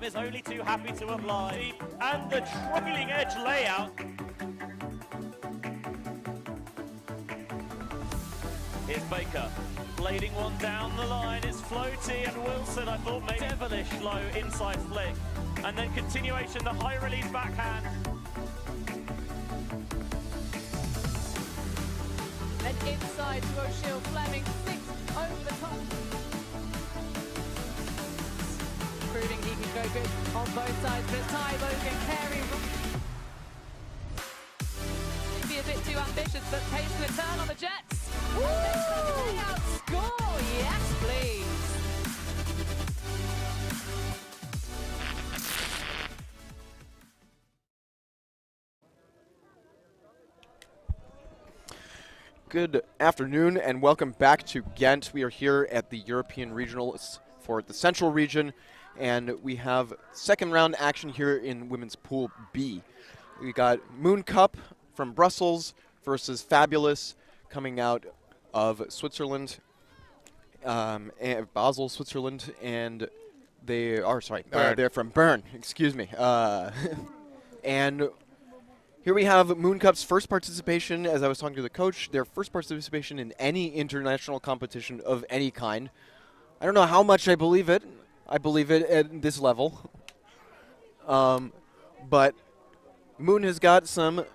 is only too happy to apply. And the trailing edge layout. Here's Baker, blading one down the line. It's floaty and Wilson, I thought, made devilish low inside flick. And then continuation, the high release backhand. And inside to O'Shea, Fleming, 6 over the top. Proving he can go good on both sides, but Ty Logan carry. Maybe a bit too ambitious, but pace to return on the Jets. Woo! Layout score, yes please. Good afternoon and welcome back to Ghent. We are here at the European Regionals for the Central Region, and we have second round action here in Women's Pool B. We got Mooncup from Brussels versus Fabulous coming out of Switzerland, and Basel, Switzerland, and they are, they're from Bern, excuse me. And here we have Mooncup's first participation, as I was talking to the coach, their first participation in any international competition of any kind. I don't know how much I believe it. I believe it at this level. But Moon has got some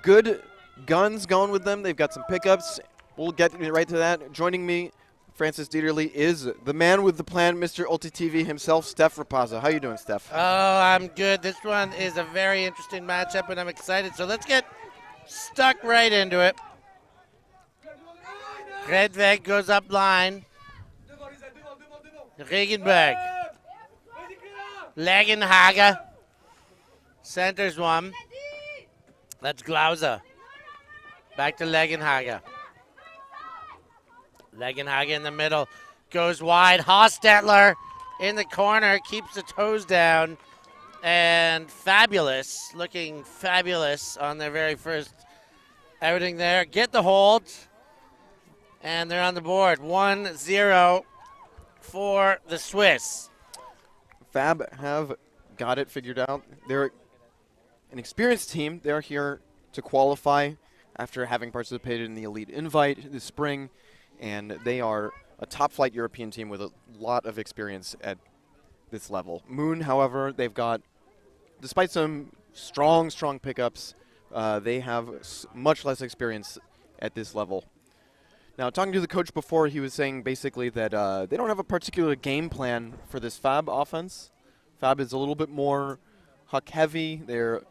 good guns going with them. They've got some pickups. We'll get right to that. Joining me, Francis Dieterle, is the man with the plan, Mr. ULTI.TV himself, Steph Rapaza. How you doing, Steph? Oh, I'm good. This one is a very interesting matchup, and I'm excited. So let's get stuck right into it. Redweg goes up line. Regenberg. Legenhager. Centers one. That's Glauser. Back to Legenhager. Legenhager in the middle. Goes wide. Hostetler in the corner. Keeps the toes down. And Fabulous, looking fabulous on their very first outing there. Get the hold. And they're on the board. 1-0 for the Swiss. Fab have got it figured out. They're an experienced team. They're here to qualify after having participated in the Elite Invite this spring, and they are a top-flight European team with a lot of experience at this level. Moon, however, they've got, despite some strong pickups, they have much less experience at this level. Now, talking to the coach before, he was saying basically that they don't have a particular game plan for this Fab offense. Fab is a little bit more huck-heavy. They're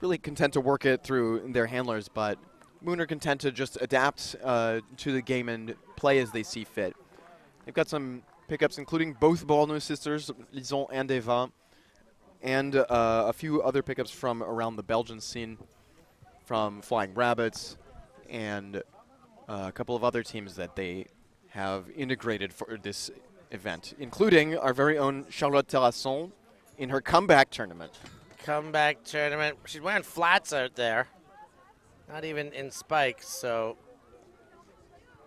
really content to work it through their handlers, but Moon are content to just adapt to the game and play as they see fit. They've got some pickups, including both Borneau sisters, Lison and Eva, and a few other pickups from around the Belgian scene, from Flying Rabbits, and a couple of other teams that they have integrated for this event, including our very own Charlotte Terrasson in her comeback tournament. Comeback tournament. She's wearing flats out there. Not even in spikes, so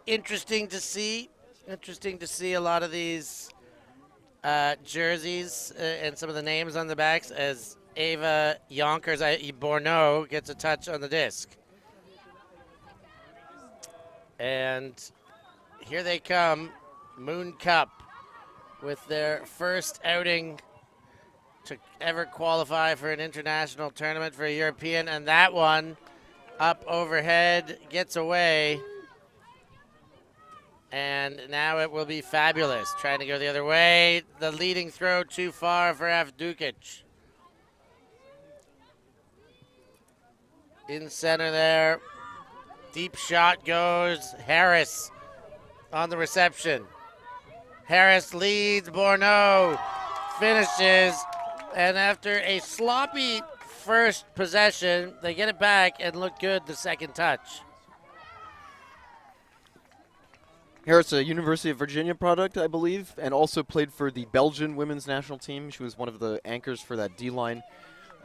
interesting to see. Interesting to see a lot of these jerseys and some of the names on the backs as Eva Yonkers, Borneau, gets a touch on the disc. And here they come, Mooncup, with their first outing to ever qualify for an international tournament for a European, and that one up overhead gets away. And now it will be Fabulous trying to go the other way. The leading throw too far for Avdukic. In center there. Deep shot goes Harris on the reception. Harris leads, Borneau finishes, and after a sloppy first possession, they get it back and look good the second touch. Harris, a University of Virginia product, I believe, and also played for the Belgian women's national team. She was one of the anchors for that D-line,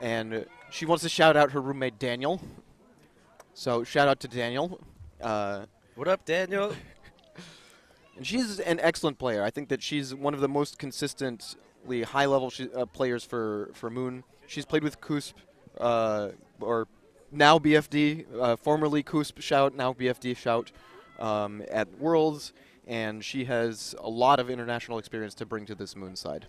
and she wants to shout out her roommate, Daniel. So shout out to Daniel. What up, Daniel? And she's an excellent player. I think that she's one of the most consistently high-level players for Moon. She's played with KUSP, or now BFD, formerly KUSP Shout, now BFD Shout, at Worlds, and she has a lot of international experience to bring to this Moon side.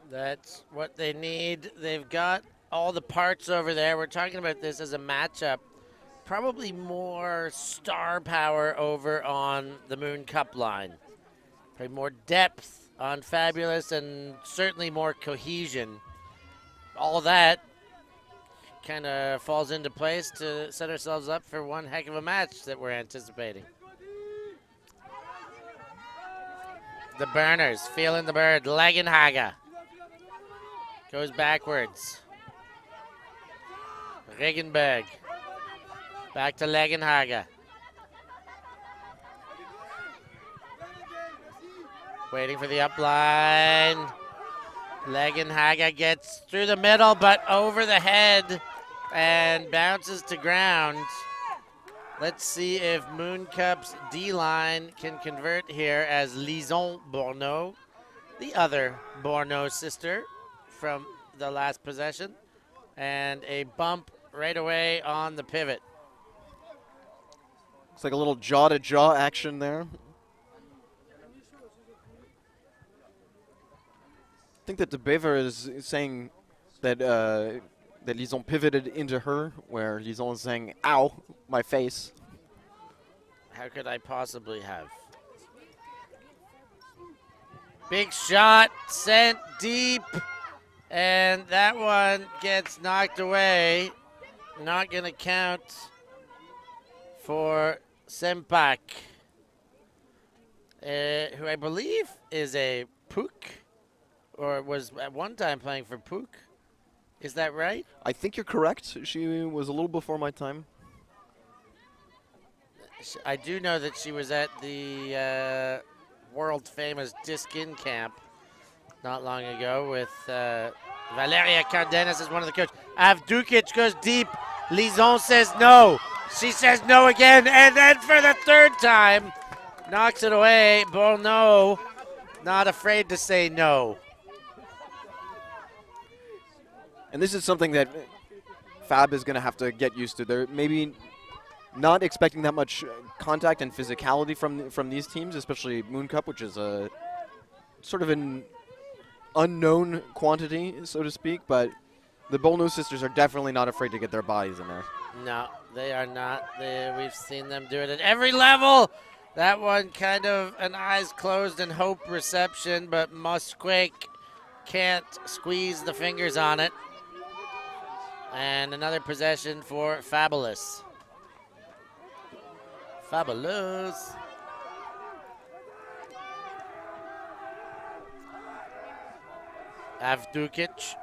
That's what they need. They've got all the parts over there. We're talking about this as a matchup. Probably more star power over on the Mooncup line. Probably more depth on Fabulous and certainly more cohesion. All that kind of falls into place to set ourselves up for one heck of a match that we're anticipating. The Burners feeling the bird. Legenhaga goes backwards. Regenberg. Back to Legenhaga. Waiting for the upline. Legenhaga gets through the middle, but over the head and bounces to ground. Let's see if Mooncup's D-line can convert here as Lison Bourneau, the other Bourneau sister from the last possession, and a bump right away on the pivot. It's like a little jaw-to-jaw action there. I think that De Bever is saying that that Lison pivoted into her, where Lison is saying, "Ow, my face." How could I possibly have? Big shot sent deep, and that one gets knocked away. Not going to count for Sempak, who I believe is a Pook, or was at one time playing for Pook. Is that right? I think you're correct. She was a little before my time. I do know that she was at the world-famous Disc-In camp not long ago with Valeria Cardenas as one of the coaches. Avdukic goes deep. Lison says no. She says no again, and then for the third time, knocks it away. Bourneau not afraid to say no. And this is something that Fab is going to have to get used to. They're maybe not expecting that much contact and physicality from these teams, especially Mooncup, which is a sort of an unknown quantity, so to speak. But the Bourneau sisters are definitely not afraid to get their bodies in there. No, they are not. We've seen them do it at every level. That one kind of an eyes closed and hope reception, but Musquake can't squeeze the fingers on it. And another possession for Fabulous. Fabulous. Avdukic.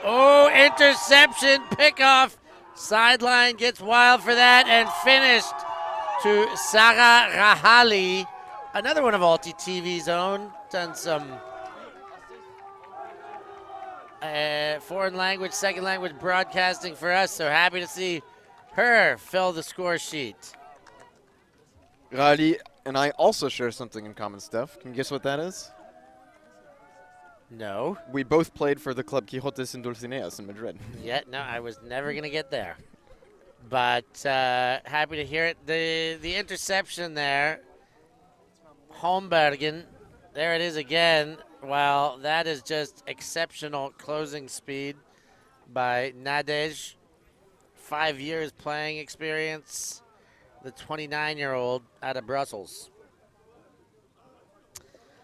Oh, interception, pickoff. Sideline gets wild for that and finished to Sarah Rahali. Another one of ULTI.TV's own. Done some foreign language, second language broadcasting for us, so happy to see her fill the score sheet. Rali and I also share something in common, Steph. Can you guess what that is? No. We both played for the Club Quijotes and Dulcineas in Madrid. Yeah, no, I was never going to get there. But happy to hear it. The interception there, Holmbergen, there it is again. Well, that is just exceptional closing speed by Nadej. 5 years playing experience, the 29-year-old out of Brussels.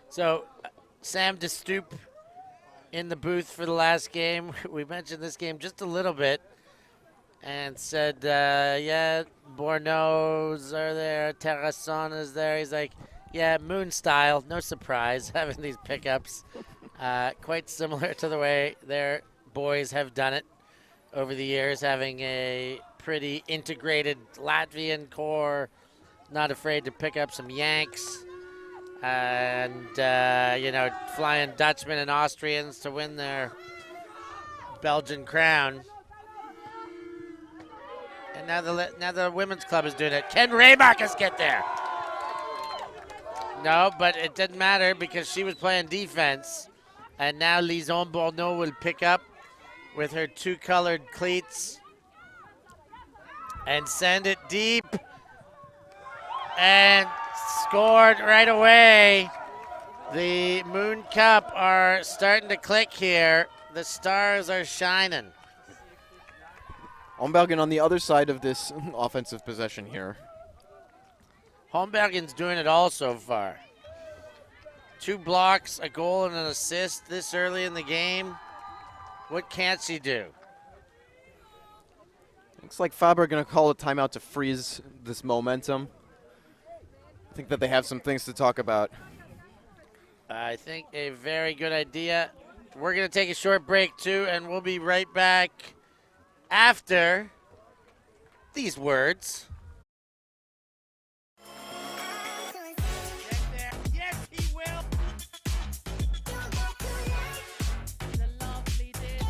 So, Sam de Stoop in the booth for the last game. We mentioned this game just a little bit and said, yeah, Bourneau's are there, Terrasson is there. He's like, yeah, Moon style, no surprise, having these pickups. Quite similar to the way their boys have done it over the years, having a pretty integrated Latvian core, not afraid to pick up some Yanks, and, you know, flying Dutchmen and Austrians to win their Belgian crown. And now the women's club is doing it. Can Raymarcus get there? No, but it didn't matter because she was playing defense. And now Lison Bourneau will pick up with her 2-colored cleats and send it deep. And scored right away. The Mooncup are starting to click here. The stars are shining. Holmbergen on the other side of this offensive possession here. Holmbergen's doing it all so far. 2 blocks, a goal, and an assist this early in the game. What can't she do? Looks like Faber going to call a timeout to freeze this momentum. I think that they have some things to talk about. I think a very good idea. We're going to take a short break, too, and we'll be right back after these words. Get there. Yes, he will. The lovely did.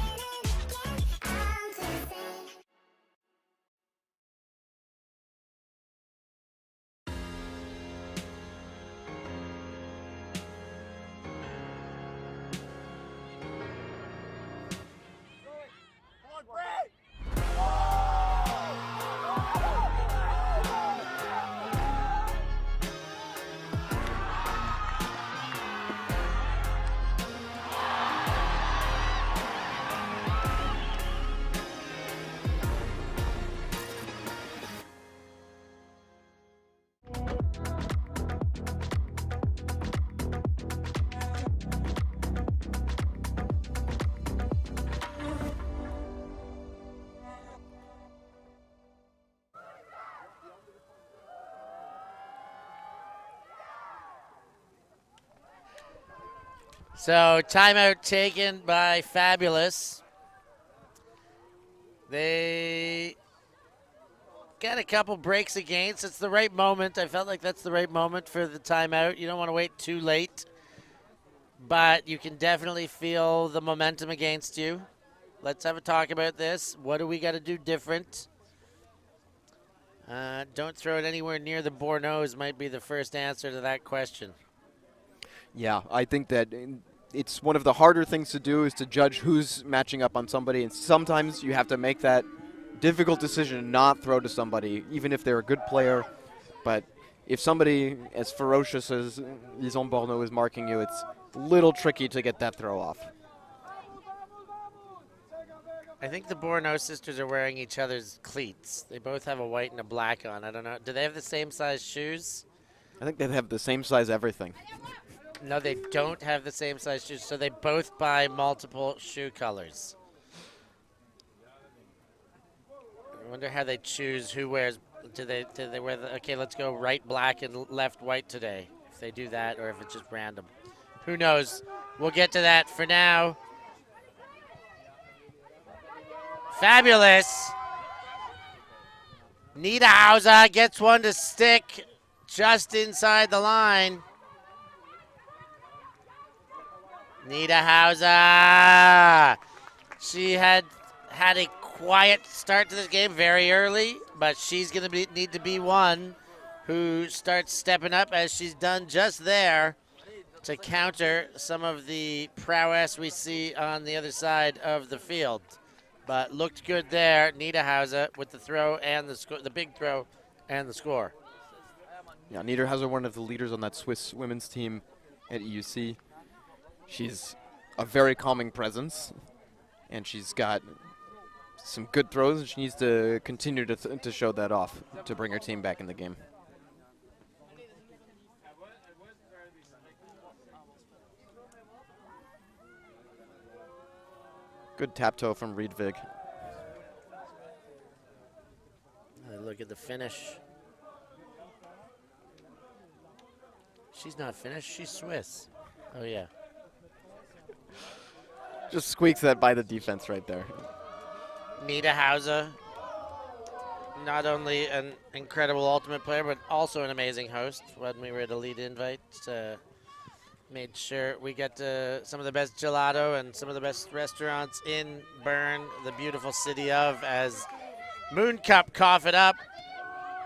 So timeout taken by Fabulous. They got a couple breaks against. It's the right moment. I felt like that's the right moment for the timeout. You don't want to wait too late, but you can definitely feel the momentum against you. Let's have a talk about this. What do we got to do different? Don't throw it anywhere near the Bourneaus might be the first answer to that question. Yeah, I think that it's one of the harder things to do is to judge who's matching up on somebody, and sometimes you have to make that difficult decision and not throw to somebody, even if they're a good player. But if somebody as ferocious as Lison Bourneau is marking you, it's a little tricky to get that throw off. I think the Bourneau sisters are wearing each other's cleats. They both have a white and a black on. I don't know. Do they have the same size shoes? I think they have the same size everything. No, they don't have the same size shoes, so they both buy multiple shoe colors. I wonder how they choose who wears. Do they wear the, okay, let's go right black and left white today, if they do that, or if it's just random. Who knows? We'll get to that. For now, Fabulous. Niederhauser gets one to stick just inside the line. Niederhauser. She had a quiet start to this game very early, but she's going to need to be one who starts stepping up as she's done just there to counter some of the prowess we see on the other side of the field. But looked good there, Niederhauser, with the throw and the big throw and the score. Yeah, Niederhauser, one of the leaders on that Swiss women's team at EUC. She's a very calming presence, and she's got some good throws, and she needs to continue to show that off to bring her team back in the game. Good tap toe from Riedvig. Look at the finish. She's not finished, she's Swiss. Oh, yeah. Just squeaks that by the defense right there. Niederhauser, not only an incredible ultimate player, but also an amazing host. When we were at Elite Invite, made sure we got some of the best gelato and some of the best restaurants in Bern, the beautiful city of, as Mooncup cough it up,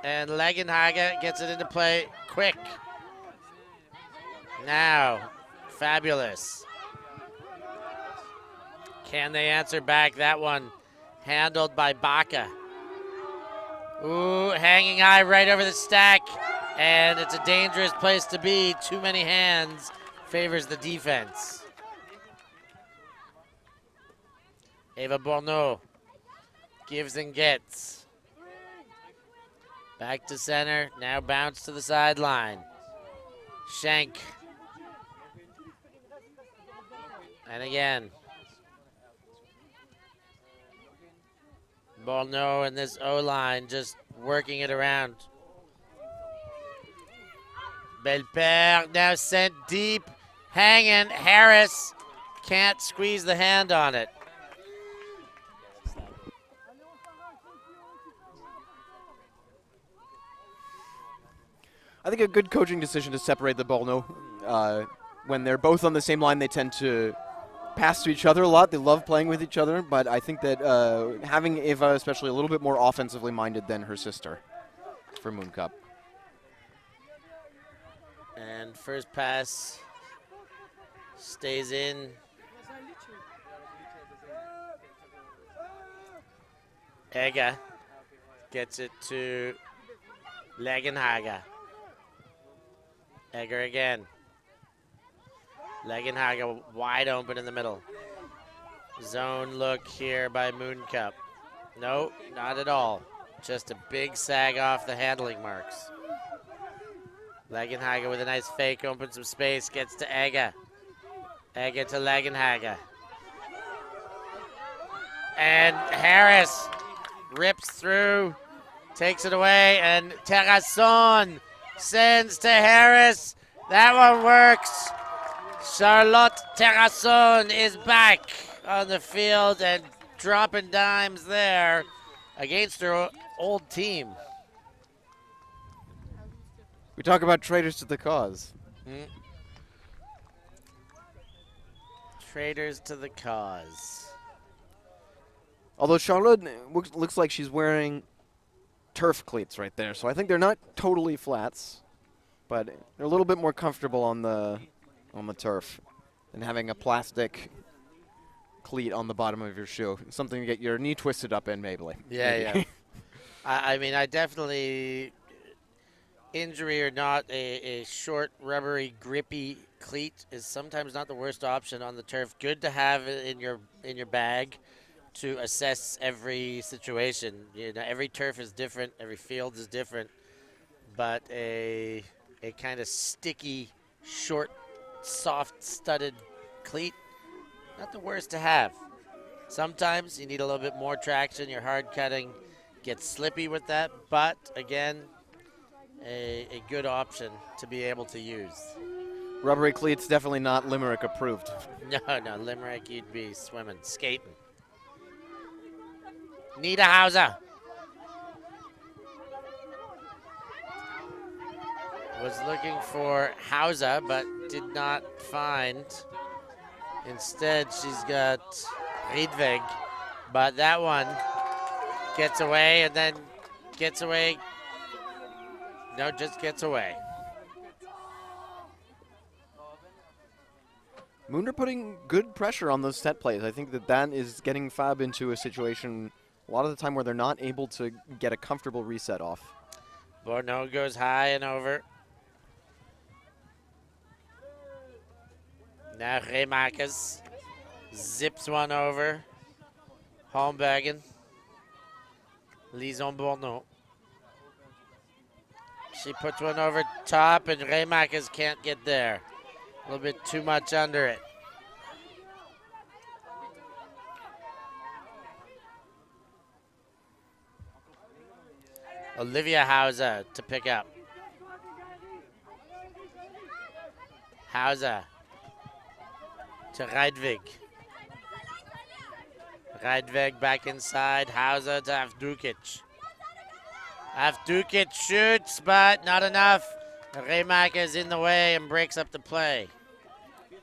and Legenhage gets it into play quick. Now, Fabulous. Can they answer back? That one handled by Baca. Ooh, hanging high right over the stack, and it's a dangerous place to be. Too many hands favors the defense. Eva Bourneau gives and gets. Back to center, now bounce to the sideline. Schenk. And again. Bourneau and this O-line just working it around. Belpère now sent deep, hanging. Harris can't squeeze the hand on it. I think a good coaching decision to separate the Bourneau. When they're both on the same line, they tend to pass to each other a lot. They love playing with each other, but I think that having Eva especially a little bit more offensively minded than her sister for Mooncup. And first pass stays in. Ega gets it to Legenhage. Egger again. Legenhage wide open in the middle. Zone look here by Mooncup. No, not at all. Just a big sag off the handling marks. Legenhage with a nice fake, opens some space, gets to Ega. Ega to Legenhage. And Harris rips through, takes it away, and Terrasson sends to Harris. That one works. Charlotte Terrasson is back on the field and dropping dimes there against her old team. We talk about traitors to the cause. Traitors to the cause. Although Charlotte looks like she's wearing turf cleats right there, so I think they're not totally flats, but they're a little bit more comfortable on the turf than having a plastic cleat on the bottom of your shoe. Something to get your knee twisted up in, maybe. Yeah. I mean, I definitely, injury or not, a short, rubbery, grippy cleat is sometimes not the worst option on the turf. Good to have it in your bag to assess every situation. You know, every turf is different, every field is different, but a kind of sticky, short, soft studded cleat, not the worst to have. Sometimes you need a little bit more traction. Your hard cutting gets slippy with that, but again, a good option to be able to use. Rubbery cleats definitely not Limerick approved. No, Limerick, you'd be swimming, skating. Nita Hauser was looking for Hauser, but did not find. Instead, she's got Riedweg, but that one gets away and then gets away. No, just gets away. Mooner putting good pressure on those set plays. I think that is getting Fab into a situation a lot of the time where they're not able to get a comfortable reset off. Bourneau goes high and over. Now Remakers zips one over. Holmbergen. Lison Bourneau. She puts one over top and Remakers can't get there. A little bit too much under it. Olivia Hauser to pick up. Hauser to Riedweg. Riedweg back inside. Hauser to Avdukic. Avdukic shoots, but not enough. Remak is in the way and breaks up the play.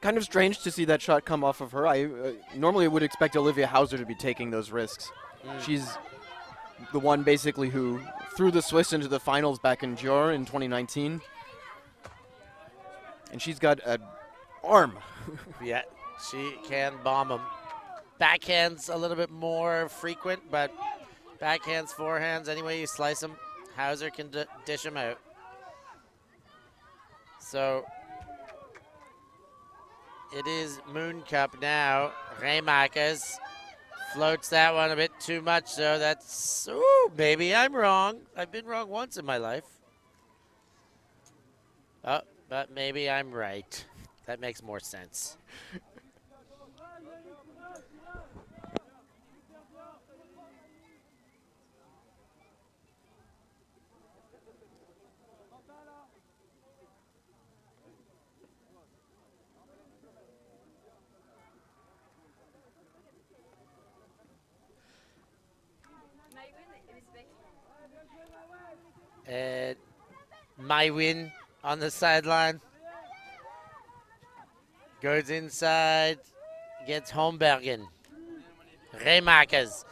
Kind of strange to see that shot come off of her. I normally would expect Olivia Hauser to be taking those risks. She's the one basically who threw the Swiss into the finals back in Dior in 2019. And she's got an arm. Yeah, she can bomb them. Backhands a little bit more frequent, but backhands, forehands, any way you slice them, Hauser can dish them out. So it is Mooncup now. Remakers floats that one a bit too much, so that's, ooh, maybe I'm wrong. I've been wrong once in my life. Oh, but maybe I'm right. That makes more sense. My win on the sideline. Goes inside, gets Hombergen. Remakers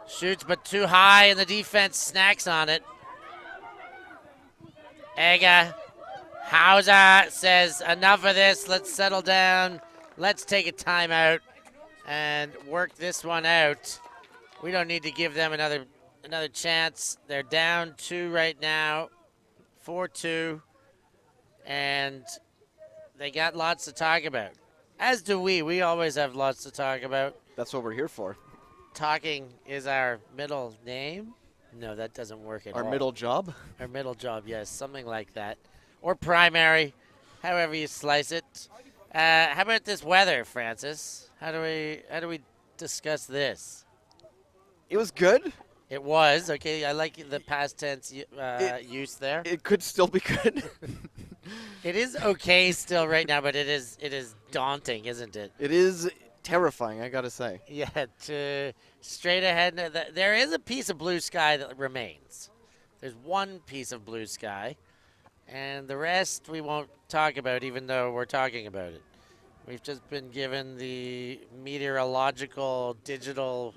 shoots but too high and the defense snacks on it. Egger, Hauser says enough of this, let's settle down. Let's take a timeout and work this one out. We don't need to give them another chance. They're down 2 right now, 4-2, and they got lots to talk about. As do we. We always have lots to talk about. That's what we're here for. Talking is our middle name. No, that doesn't work at all. Our middle job? Our middle job, yes, something like that. Or primary, however you slice it. How about this weather, Francis? How do we discuss this? It was good. It was. Okay, I like the past tense use there. It could still be good. It is okay still right now, but it is daunting, isn't it? It is terrifying, I gotta say. Yeah, straight ahead. There is a piece of blue sky that remains. There's one piece of blue sky, and the rest we won't talk about, even though we're talking about it. We've just been given the meteorological digital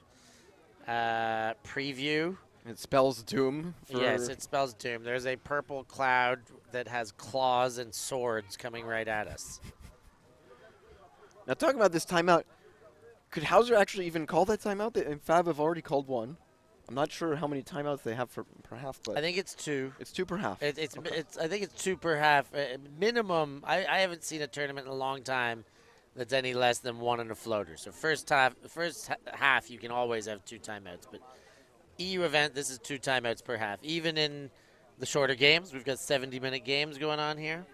preview. It spells doom. Yes, it spells doom. There's a purple cloud that has claws and swords coming right at us. Now, talking about this timeout, could Hauser actually even call that timeout? And Fab have already called one. I'm not sure how many timeouts they have per half, but I think it's 2. It's 2 per half. I think it's 2 per half. Minimum, I haven't seen a tournament in a long time that's any less than 1 in a floater. So first half, you can always have 2 timeouts. But EU event, this is 2 timeouts per half. Even in the shorter games, we've got 70-minute games going on here.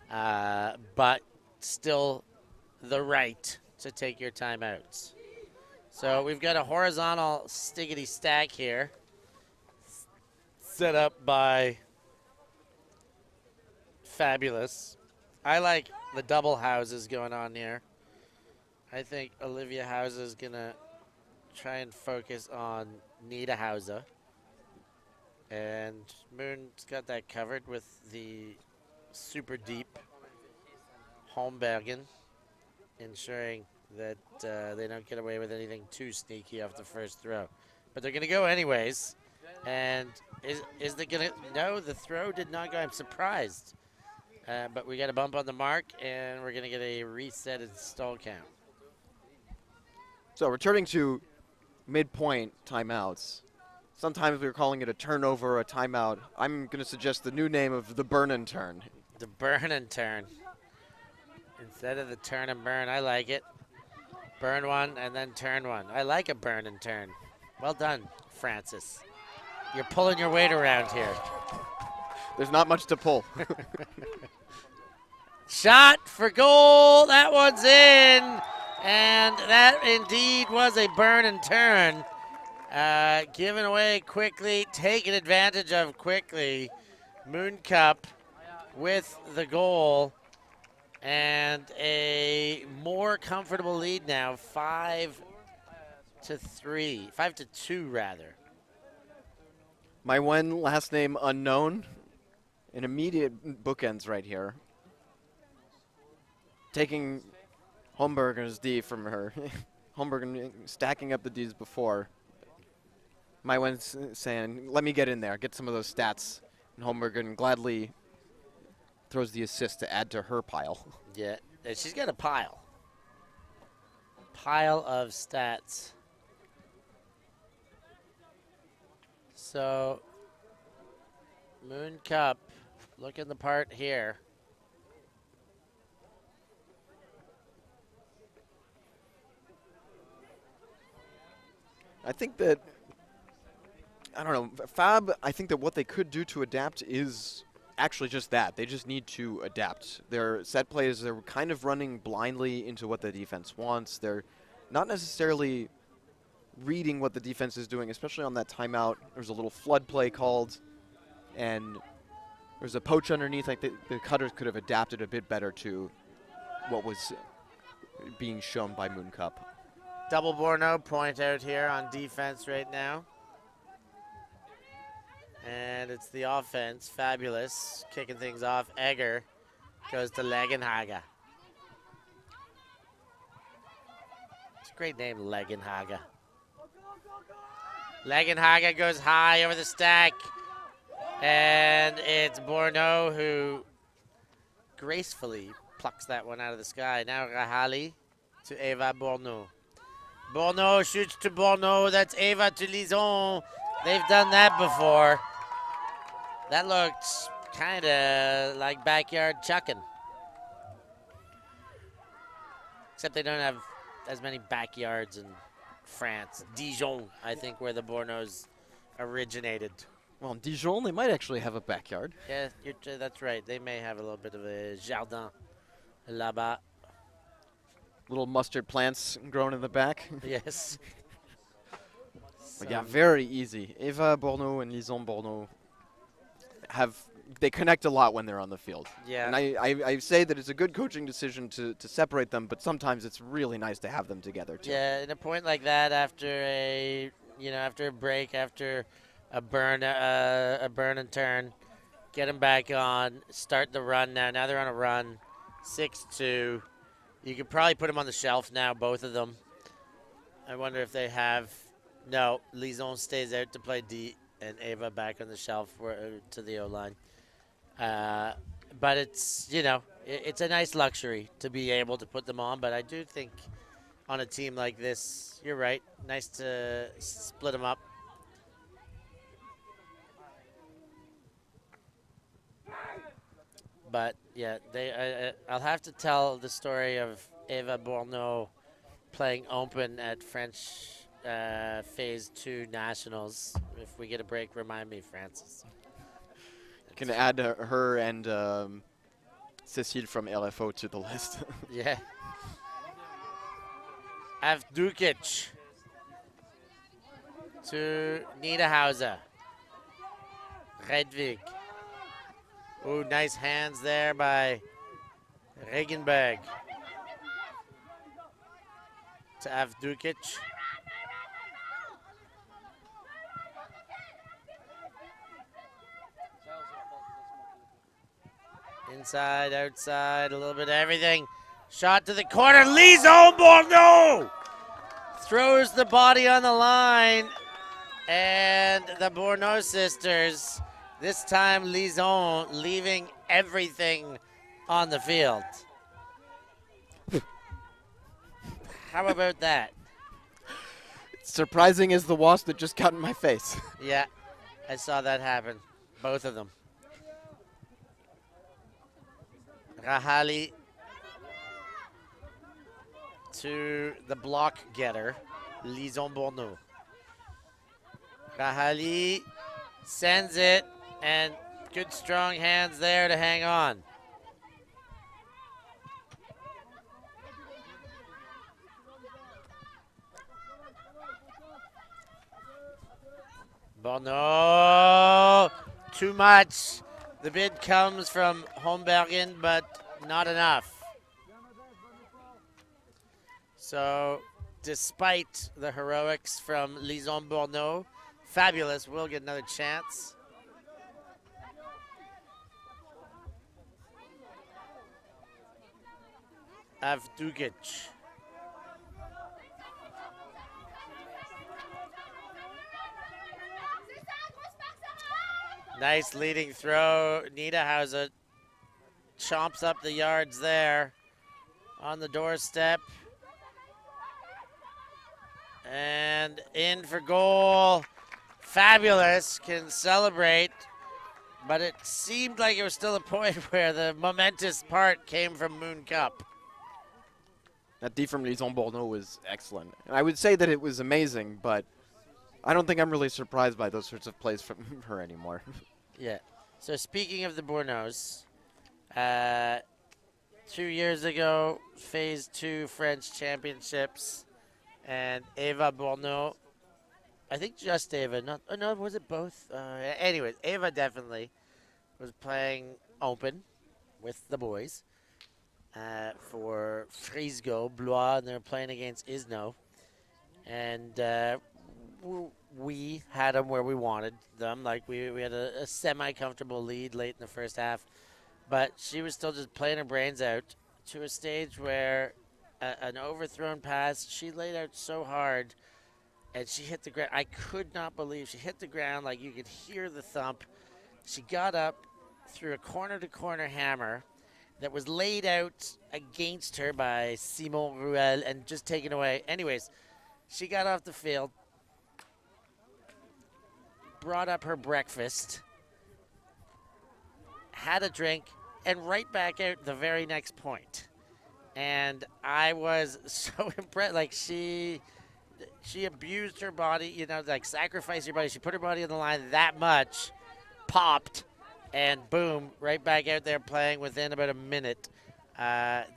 But still the right to take your timeouts. So we've got a horizontal stiggity stack here set up by Fabulous. I like the double houses going on here. I think Olivia Hauser is going to try and focus on Nita Hauser. And Moon's got that covered with the super deep Hombergen, ensuring that they don't get away with anything too sneaky off the first throw. But they're going to go anyways. And is they going to? No, the throw did not go. I'm surprised. But we got a bump on the mark, and we're going to get a reset and stall count. So returning to midpoint timeouts. Sometimes we're calling it a turnover, a timeout. I'm going to suggest the new name of the burn and turn. The burn and turn. Instead of the turn and burn, I like it. Burn one and then turn one. I like a burn and turn. Well done, Francis. You're pulling your weight around here. There's not much to pull. Shot for goal. That one's in. And that indeed was a burn and turn. Given away quickly, taken advantage of quickly. Mooncup with the goal. And a more comfortable lead now, 5-2 rather. My one last name unknown. An immediate bookends right here. Taking Hombergen's D from her. Hombergen stacking up the Ds before. My one's saying, let me get in there, get some of those stats. And Holmbergen gladly throws the assist to add to her pile. Yeah, and she's got a pile. Pile of stats. So, Mooncup looking the part here. I think that, I don't know, Fab, I think that what they could do to adapt is actually just that. They just need to adapt. Their set plays, they're kind of running blindly into what the defense wants. They're not necessarily reading what the defense is doing, especially on that timeout. There's a little flood play called, and there's a poach underneath. Like the Cutters could have adapted a bit better to what was being shown by Mooncup. Double Borno point out here on defense right now. And it's the offense, Fabulous, kicking things off. Egger goes to Legenhaga. It's a great name, Legenhaga. Legenhaga goes high over the stack. And it's Borno who gracefully plucks that one out of the sky. Now Rahali to Eva Borno. Borno shoots to Borno. That's Eva to Lison. They've done that before. That looked kind of like backyard chucking. Except they don't have as many backyards in France. Dijon, I think, where the Bornos originated. Well, in Dijon, they might actually have a backyard. Yeah, that's right. They may have a little bit of a jardin là-bas. Little mustard plants grown in the back. Yes. But yeah, very easy. Eva Borno and Lison Borno they connect a lot when they're on the field. Yeah. And I say that it's a good coaching decision to separate them, but sometimes it's really nice to have them together too. Yeah, in a point like that, after a break, after a burn and turn, get them back on, start the run now. Now they're on a run, 6-2. You could probably put them on the shelf now, both of them. I wonder if they have. No, Lison stays out to play D, and Ava back on the shelf to the O-line. But it's, it's a nice luxury to be able to put them on. But I do think on a team like this, you're right, nice to split them up. But, yeah, I'll have to tell the story of Eva Borno playing open at French Phase 2 Nationals. If we get a break, remind me, Francis. Can add her and Cecile from LFO to the list. Yeah. Avdukic to Niederhauser. Redvig. Ooh, nice hands there by Regenberg. To Avdukic. Inside, outside, a little bit of everything. Shot to the corner. Lison Borno throws the body on the line. And the Borno sisters, this time Lison leaving everything on the field. How about that? Surprising as the wasp that just got in my face. Yeah, I saw that happen. Both of them. Rahali to the block getter, Lison Borno. Rahali sends it, and good strong hands there to hang on. Borno, too much. The bid comes from Holmbergen, but not enough. So, despite the heroics from Lison Borno, Fabulous will get another chance. Avdukic. Nice leading throw. Niederhauser chomps up the yards there on the doorstep. And in for goal. Fabulous can celebrate, but it seemed like it was still a point where the momentous part came from Mooncup. That D from Lison Bourneau was excellent. And I would say that it was amazing, but I don't think I'm really surprised by those sorts of plays from her anymore. Yeah. So speaking of the Bourneaus, 2 years ago, Phase 2 French Championships, and Eva Bourneau, I think just Eva, not, oh no, was it both? Anyways, Eva definitely was playing open with the boys for Frisbee, Blois, and they were playing against Isno. And we had them where we wanted them. Like, we had a semi-comfortable lead late in the first half. But she was still just playing her brains out to a stage where an overthrown pass, she laid out so hard, and she hit the ground. I could not believe she hit the ground. Like, you could hear the thump. She got up through a corner-to-corner hammer that was laid out against her by Simon Ruel and just taken away. Anyways, she got off the field, brought up her breakfast, had a drink, and right back out the very next point. And I was so impressed. Like, she abused her body, you know, like sacrificed her body. She put her body on the line that much, popped, and boom, right back out there playing within about a minute.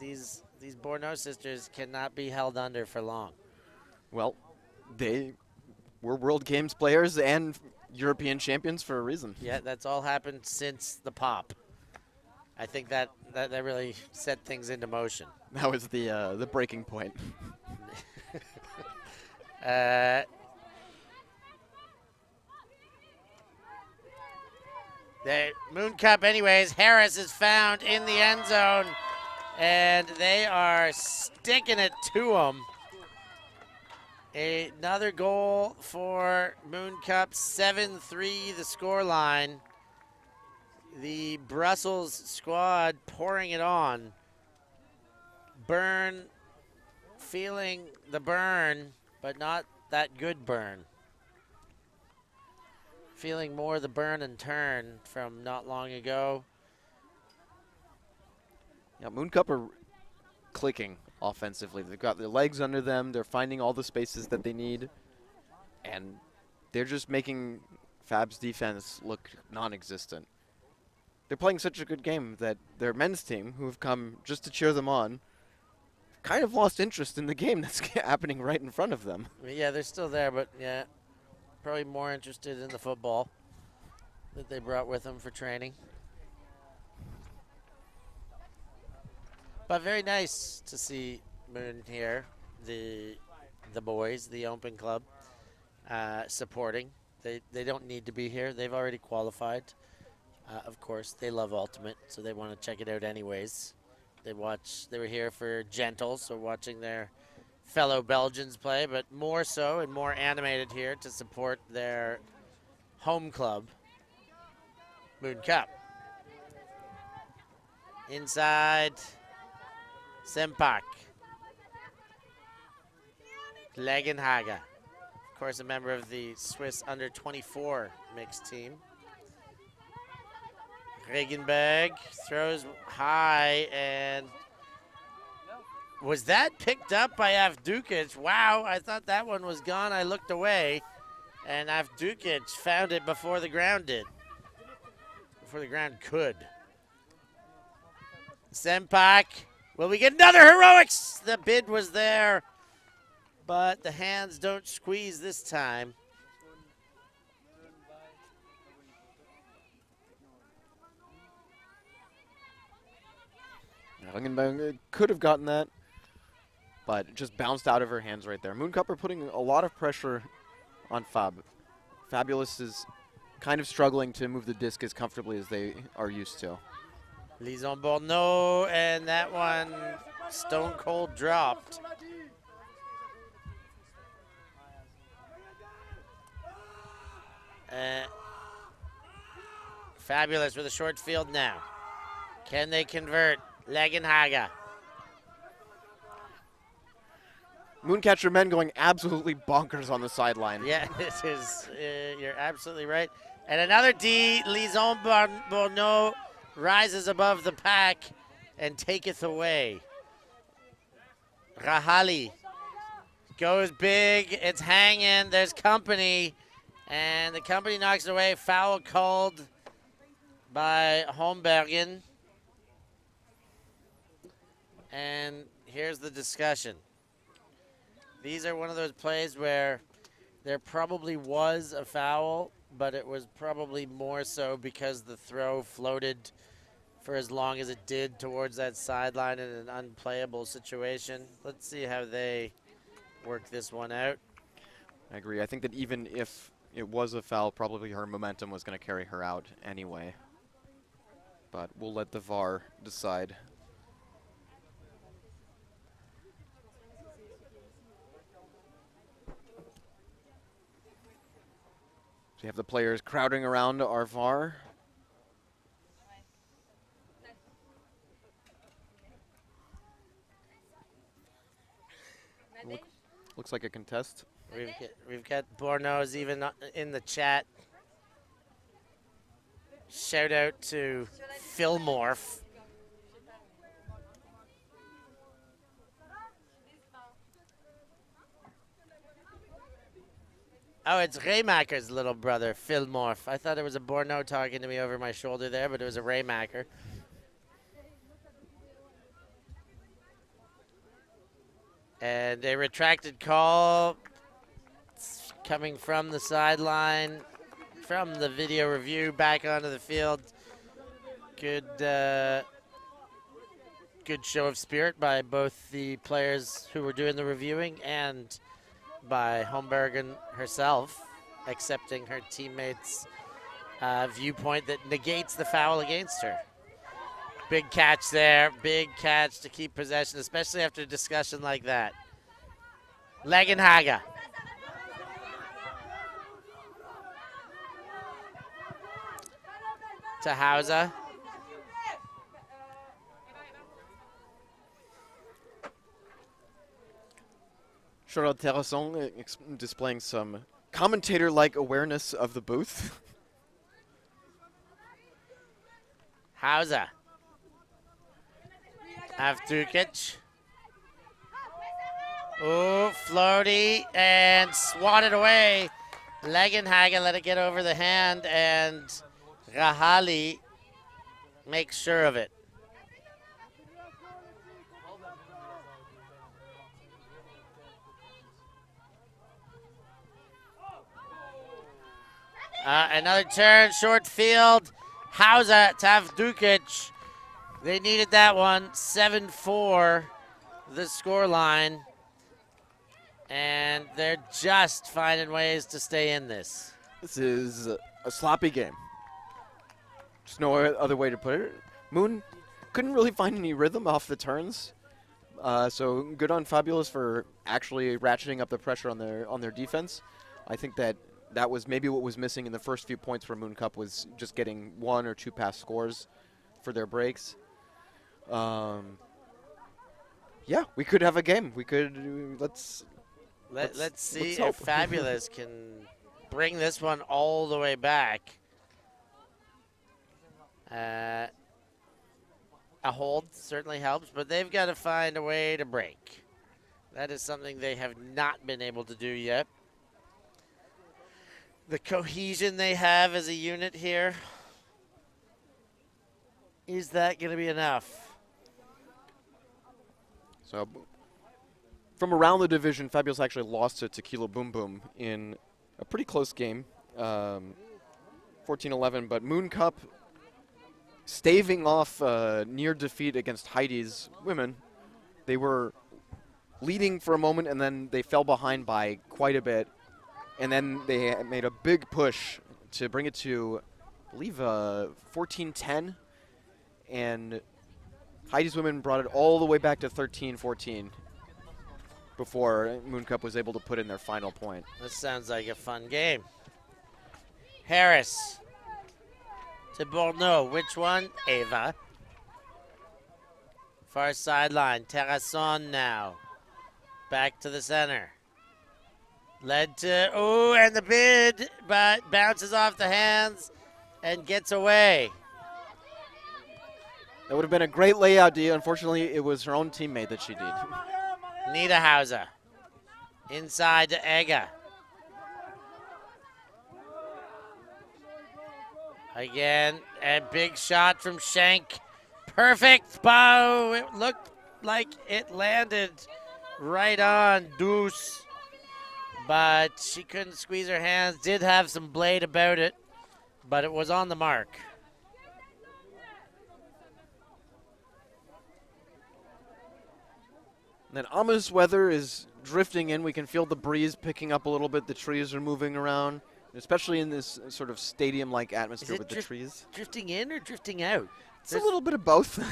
These Bourneau sisters cannot be held under for long. Well, they were World Games players and European champions for a reason. Yeah, that's all happened since the pop. I think that really set things into motion. That was the breaking point. The Mooncup, anyways. Harris is found in the end zone, and they are sticking it to him. Another goal for Mooncup, 7-3 the scoreline. The Brussels squad pouring it on. Burn feeling the burn, but not that good burn. Feeling more the burn and turn from not long ago. Yeah, Mooncup are clicking offensively. They've got their legs under them. They're finding all the spaces that they need. And they're just making Fab's defense look non-existent. They're playing such a good game that their men's team, who have come just to cheer them on, kind of lost interest in the game that's happening right in front of them. Yeah, they're still there, but yeah, probably more interested in the football that they brought with them for training. But very nice to see Moon here, the boys, the Open Club, supporting. They don't need to be here. They've already qualified. Of course, they love Ultimate, so they want to check it out anyways. They were here for Gentle, so watching their fellow Belgians play, but more so and more animated here to support their home club, Mooncup. Inside, Sempak. Legenhaga, of course, a member of the Swiss under-24 mixed team. Regenberg throws high, and was that picked up by Avdukic? Wow, I thought that one was gone. I looked away, and Avdukic found it before the ground did. Before the ground could. Sempak, will we get another heroics? The bid was there, but the hands don't squeeze this time. Langenberg could have gotten that, but it just bounced out of her hands right there. Mooncup are putting a lot of pressure on Fab. Fabulous is kind of struggling to move the disc as comfortably as they are used to. Lison Bourneau, and that one stone cold dropped. Fabulous with a short field now. Can they convert? Legenhaga. Mooncatcher men going absolutely bonkers on the sideline. Yeah, this is, you're absolutely right. And another D, Lison Bourneau rises above the pack and taketh away. Rahali goes big, it's hanging, there's company, and the company knocks it away. Foul called by Hombergen. And here's the discussion. These are one of those plays where there probably was a foul, but it was probably more so because the throw floated for as long as it did towards that sideline in an unplayable situation. Let's see how they work this one out. I agree. I think that even if it was a foul, probably her momentum was going to carry her out anyway. But we'll let the VAR decide. We have the players crowding around our VAR. Looks like a contest. We've got Bourneau's even in the chat. Shout out to Philmorph. Oh, it's Raymaker's little brother, Philmorph. I thought it was a Bourneau talking to me over my shoulder there, but it was a Raymaker. And a retracted call coming from the sideline, from the video review back onto the field. Good show of spirit by both the players who were doing the reviewing and by Hombergen herself, accepting her teammates' viewpoint that negates the foul against her. Big catch there, big catch to keep possession, especially after a discussion like that. Legenhaga. To Hauser. Charlotte Terrasson displaying some commentator-like awareness of the booth. Hauser. Avdukic. Oh, floaty and swatted away. Legenhagen let it get over the hand, and Rahali makes sure of it. Another turn, short field. Hauser, Tavdukic. They needed that one. 7-4, the score line. And they're just finding ways to stay in this. This is a sloppy game. There's no other way to put it. Moon couldn't really find any rhythm off the turns. So good on Fabulous for actually ratcheting up the pressure on their defense. I think that was maybe what was missing in the first few points for Mooncup, was just getting 1 or 2 pass scores for their breaks. Yeah, we could have a game. We could let's see if Fabulous can bring this one all the way back. A hold certainly helps, but they've got to find a way to break. That is something they have not been able to do yet. The cohesion they have as a unit here, is that going to be enough? So from around the division, Fabulous actually lost to Tequila Boom Boom in a pretty close game, 14-11, but Mooncup staving off near defeat against Heidi's women. They were leading for a moment, and then they fell behind by quite a bit. And then they made a big push to bring it to, I believe, 14-10. And Heidi's women brought it all the way back to 13-14 before Mooncup was able to put in their final point. This sounds like a fun game. Harris. to Bourneau. Which one? Ava. Far sideline. Terrasson now. Back to the center. Led to, oh, and the bid, but bounces off the hands and gets away. That would have been a great layout, D. Unfortunately, it was her own teammate that she did. Niederhauser. Inside to Ega. Again, a big shot from Schenk. Perfect bow. It looked like it landed right on Deuce, but she couldn't squeeze her hands. Did have some blade about it, but it was on the mark. And then ominous weather is drifting in. We can feel the breeze picking up a little bit. The trees are moving around, especially in this sort of stadium-like atmosphere with the trees. Drifting in or drifting out? It's a little bit of both.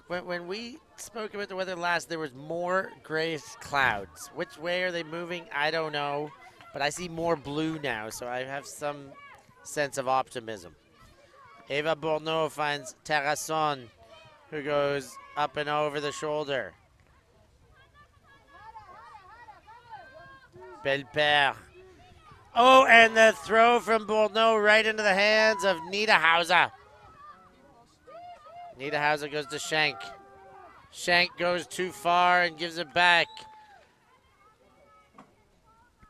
When we spoke about the weather last, there was more gray clouds. Which way are they moving? I don't know. But I see more blue now, so I have some sense of optimism. Eva Bourneau finds Terrasson, who goes up and over the shoulder. Belper. Oh, and the throw from Bourneau right into the hands of Niederhauser. Niederhauser goes to Schenk. Schenk goes too far and gives it back.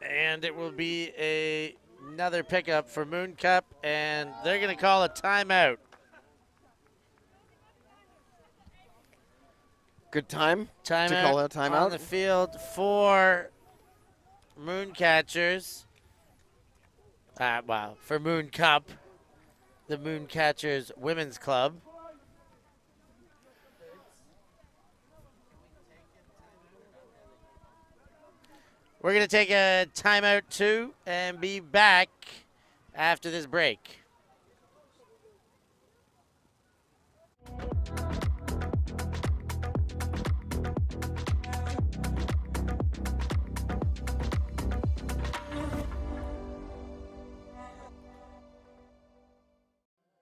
And it will be another pickup for Mooncup, and they're going to call a timeout. Good time to call a timeout. On the field for Mooncatchers. For Mooncup, the Mooncatchers Women's Club. We're going to take a timeout too and be back after this break.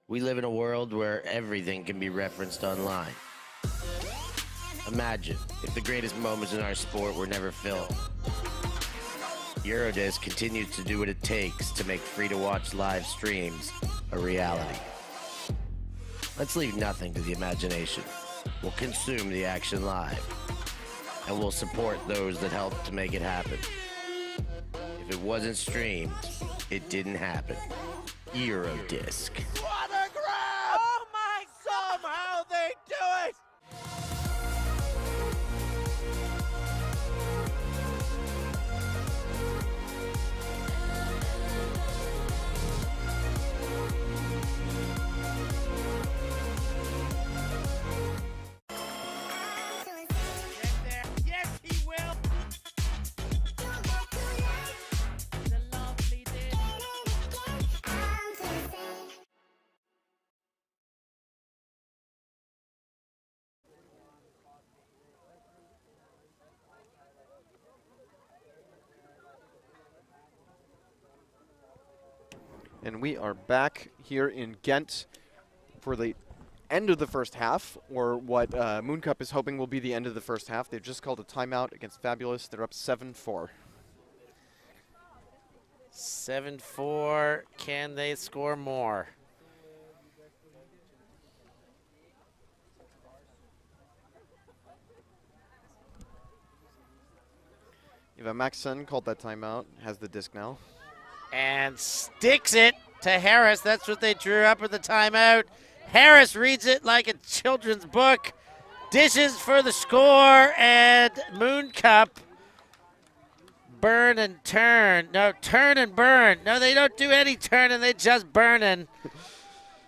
We live in a world where everything can be referenced online. Imagine if the greatest moments in our sport were never filmed. Eurodisc continues to do what it takes to make free-to-watch live streams a reality. Let's leave nothing to the imagination. We'll consume the action live, and we'll support those that help to make it happen. If it wasn't streamed, it didn't happen. Eurodisc. What a grab! Oh my! Somehow they do it! Yes, he will. The lovely did. And we are back here in Ghent for the end of the first half, or what Mooncup is hoping will be the end of the first half. They've just called a timeout against Fabulous. They're up 7-4. 7-4. Can they score more? Eva Maxson called that timeout, has the disc now. And sticks it to Harris. That's what they drew up with the timeout. Harris reads it like a children's book. Dishes for the score, and Mooncup burn and turn. No, turn and burn. No, they don't do any turning. They just burning.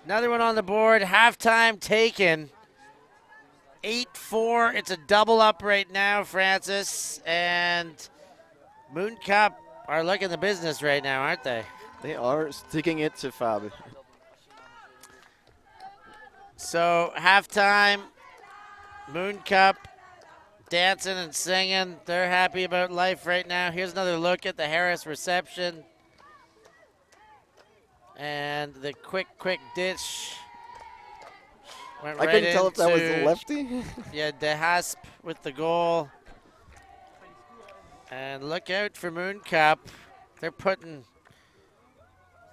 Another one on the board. Halftime taken. 8-4. It's a double up right now, Francis. And Mooncup are looking the business right now, aren't they? They are sticking it to Fab. So, halftime, Mooncup dancing and singing. They're happy about life right now. Here's another look at the Harris reception. And the quick dish Went I right couldn't tell if that was into- a lefty. Yeah, De Hasp with the goal. And look out for Mooncup. They're putting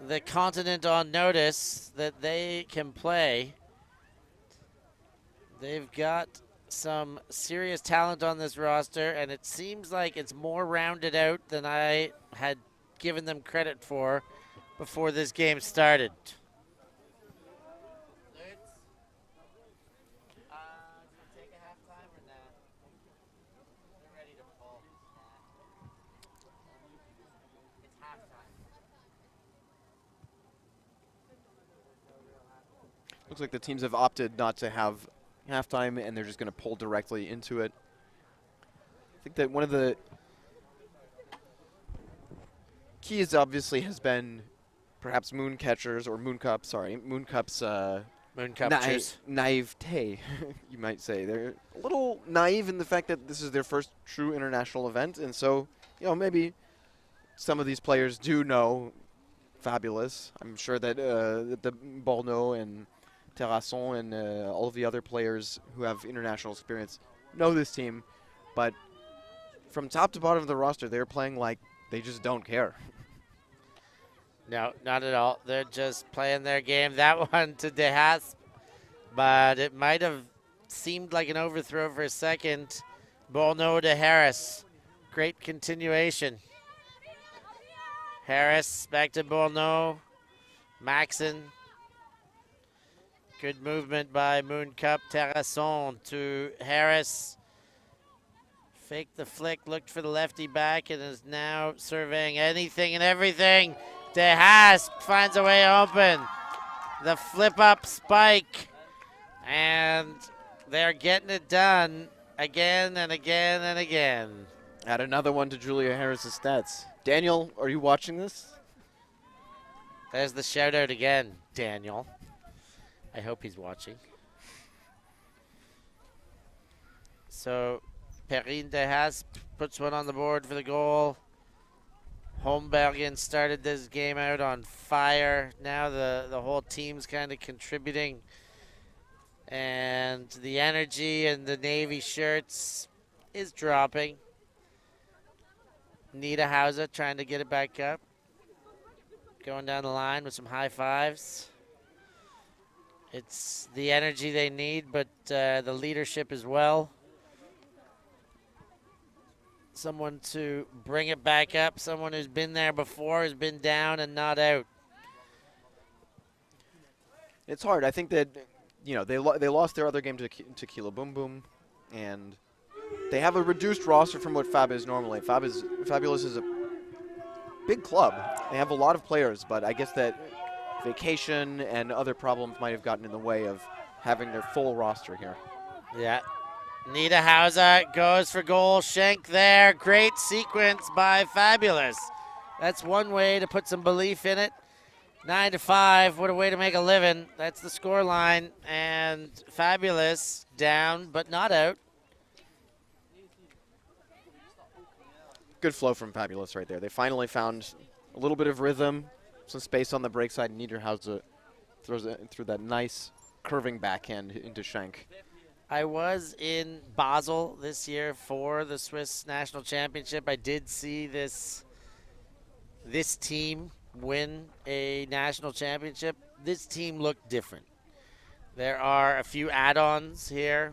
the continent on notice that they can play. They've got some serious talent on this roster, and it seems like it's more rounded out than I had given them credit for before this game started. Looks like the teams have opted not to have halftime, and they're just going to pull directly into it. I think that one of the keys obviously has been perhaps Mooncup's naivete, you might say. They're a little naive in the fact that this is their first true international event, and so, maybe some of these players do know Fabulous. I'm sure that the Borno and Terrasson and all of the other players who have international experience know this team, but from top to bottom of the roster, they're playing like they just don't care. No, not at all. They're just playing their game. That one to De Hasp, but it might have seemed like an overthrow for a second. Borno to Harris. Great continuation. Harris back to Borno. Maxon. Good movement by Mooncup. Terrasson to Harris. Faked the flick, looked for the lefty back, and is now surveying anything and everything. De Hasp finds a way open. The flip up spike. And they're getting it done again and again and again. Add another one to Julia Harris's stats. Daniel, are you watching this? There's the shout out again, Daniel. I hope he's watching. So Perrine De Hasp puts one on the board for the goal. Holmbergen started this game out on fire. Now the whole team's kind of contributing. And the energy in the Navy shirts is dropping. Nita Hauser trying to get it back up. Going down the line with some high fives. It's the energy they need, but the leadership as well. Someone to bring it back up. Someone who's been there before, has been down and not out. It's hard. I think that, they lost their other game to Kilo Boom Boom, and they have a reduced roster from what Fab is normally. Fabulous is a big club. They have a lot of players, but I guess that vacation and other problems might have gotten in the way of having their full roster here. Yeah. Nita Hauser goes for goal. Schenk there. Great sequence by Fabulous. That's one way to put some belief in it. 9-5. What a way to make a living. That's the score line. And Fabulous down, but not out. Good flow from Fabulous right there. They finally found a little bit of rhythm, some space on the break side. Niederhauser throws it through that nice curving backhand into Schenk. I was in Basel this year for the Swiss National Championship. I did see this team win a national championship. This team looked different. There are a few add-ons here.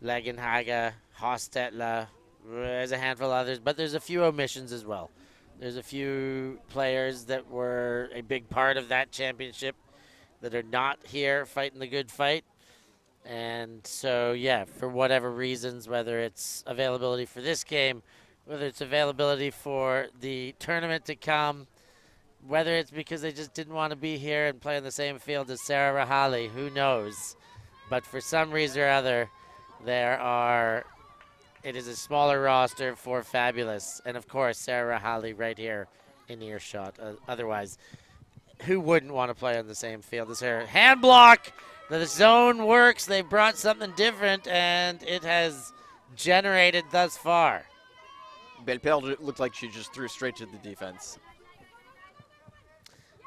Legenhager, Hostetler, there's a handful of others, but there's a few omissions as well. There's a few players that were a big part of that championship that are not here fighting the good fight. And so, yeah, for whatever reasons, whether it's availability for this game, whether it's availability for the tournament to come, whether it's because they just didn't want to be here and play in the same field as Sarah Rahali, who knows. But for some reason or other, it is a smaller roster for Fabulous. And, of course, Sarah Rahali right here in earshot. Otherwise, who wouldn't want to play on the same field as her? Hand block! The zone works. They brought something different, and it has generated thus far. Belper looked like she just threw straight to the defense.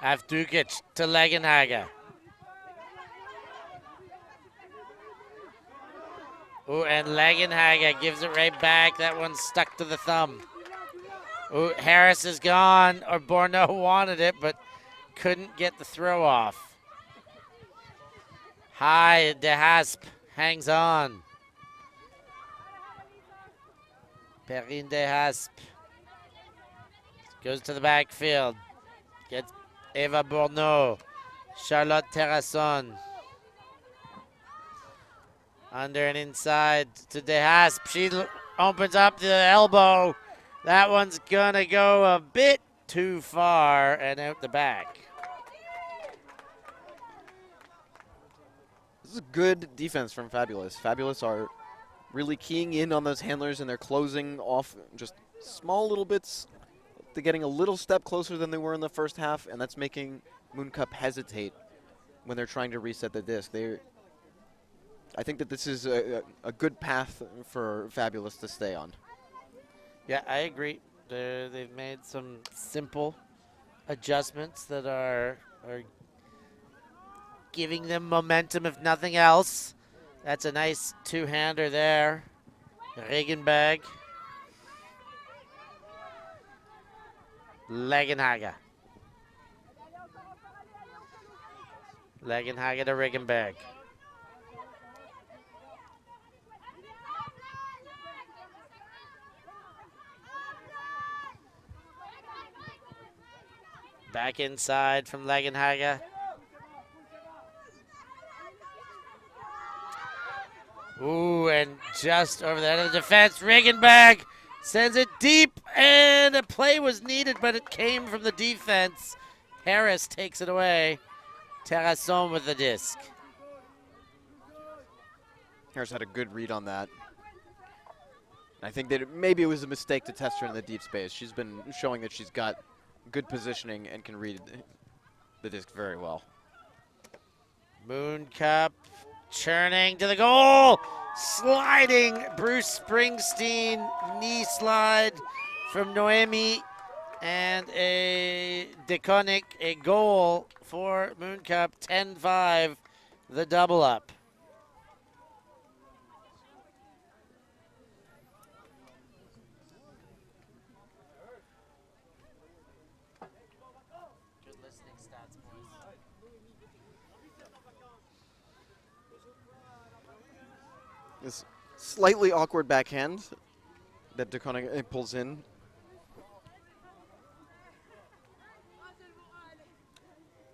Avdukic to Legenhager. Ooh, and Legenhaga gives it right back. That one's stuck to the thumb. Ooh, Harris is gone, or Borneau wanted it, but couldn't get the throw off. High, De Hasp hangs on. Perrine De Hasp goes to the backfield. Gets Eva Borneau. Charlotte Terrasson. Under and inside to De Hasp. She opens up to the elbow. That one's gonna go a bit too far and out the back. This is good defense from Fabulous. Fabulous are really keying in on those handlers, and they're closing off just small little bits. They're getting a little step closer than they were in the first half, and that's making Mooncup hesitate when they're trying to reset the disc. I think that this is a good path for Fabulous to stay on. Yeah, I agree. They've made some simple adjustments that are giving them momentum, if nothing else. That's a nice two-hander there. Regenberg. Legenhaga. Legenhaga to Regenberg. Back inside from Legenhaga. Ooh, and just over the end of the defense, Regenberg sends it deep, and a play was needed, but it came from the defense. Harris takes it away. Terrasson with the disc. Harris had a good read on that. I think that maybe it was a mistake to test her in the deep space. She's been showing that she's got good positioning and can read the disc very well. Mooncup churning to the goal. Sliding Bruce Springsteen knee slide from Noemi, and a Deconic, a goal for Mooncup. 10-5, the double up. This slightly awkward backhand that DeConnick pulls in.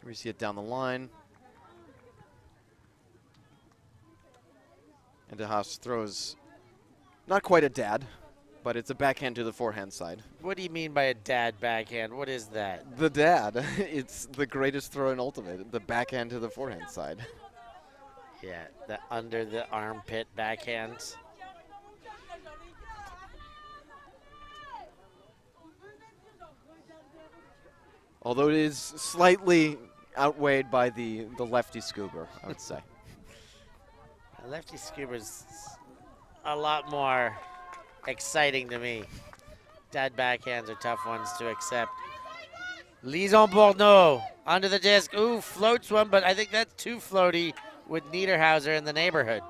We see it down the line. And De Haas throws not quite a dad, but it's a backhand to the forehand side. What do you mean by a dad backhand? What is that? The dad. It's the greatest throw in Ultimate, the backhand to the forehand side. Yeah, the under the armpit backhand. Although it is slightly outweighed by the lefty scuba, I would say. The lefty scuba's a lot more exciting to me. Dad backhands are tough ones to accept. Lison Borneau under the disc. Ooh, floats one, but I think that's too floaty with Niederhauser in the neighborhood.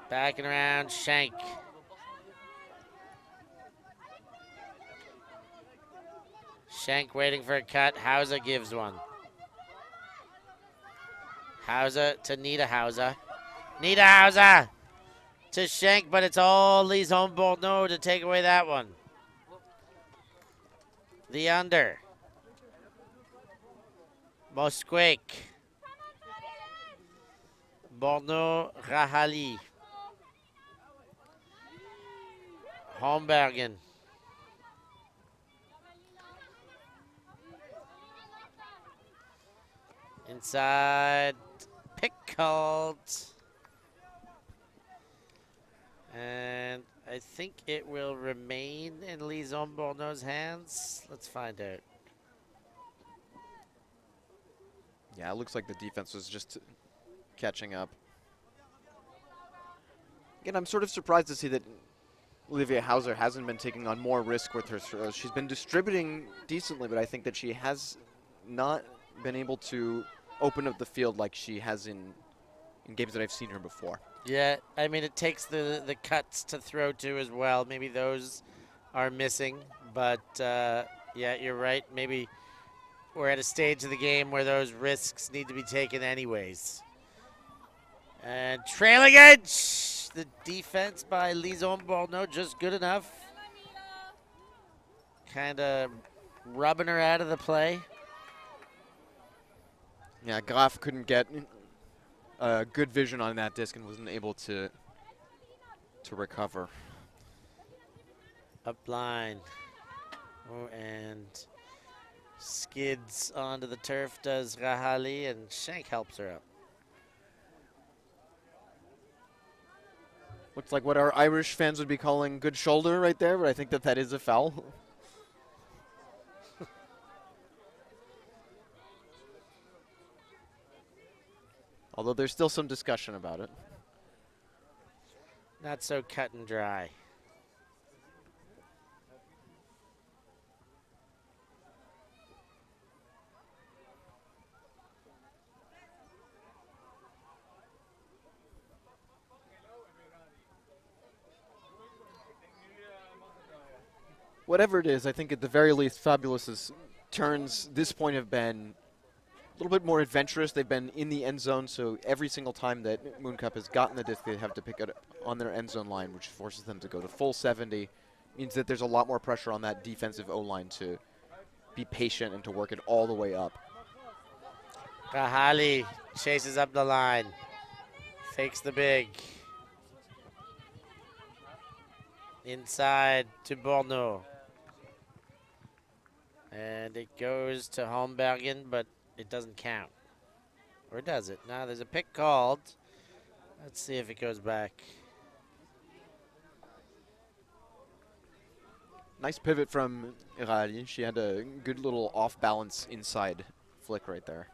Backing around, Schenk. Schenk waiting for a cut. Hauser gives one. Hauser to Niederhauser. Niederhauser to Schenk, but it's all Lison Borneau to take away that one. The under. Mosquik. Borneau Rahali. Hombergen. Inside. Pickled. And I think it will remain in Lison Borneau's hands. Let's find out. Yeah, it looks like the defense was just catching up. Again, I'm sort of surprised to see that Olivia Hauser hasn't been taking on more risk with her throws. She's been distributing decently, but I think that she has not been able to open up the field like she has in in games that I've seen her before. Yeah, I mean, it takes the cuts to throw to as well. Maybe those are missing, but yeah, you're right. Maybe we're at a stage of the game where those risks need to be taken anyways. And trailing edge, the defense by Lison Borno just good enough. Kind of rubbing her out of the play. Yeah, Graf couldn't get good vision on that disc and wasn't able to recover. Up line. Oh, and skids onto the turf does Rahali, and Shank helps her up. Looks like what our Irish fans would be calling good shoulder right there, but I think that is a foul. Although there's still some discussion about it. Not so cut and dry. Whatever it is, I think at the very least, Fabulous's turns this point have been a little bit more adventurous. They've been in the end zone, so every single time that Mooncup has gotten the disc, they have to pick it up on their end zone line, which forces them to go to full 70. Means that there's a lot more pressure on that defensive O-line to be patient and to work it all the way up. Rahali chases up the line, fakes the big. Inside to Borno. And it goes to Holmbergen, but it doesn't count. Or does it? No, there's a pick called. Let's see if it goes back. Nice pivot from Irali. She had a good little off-balance inside flick right there.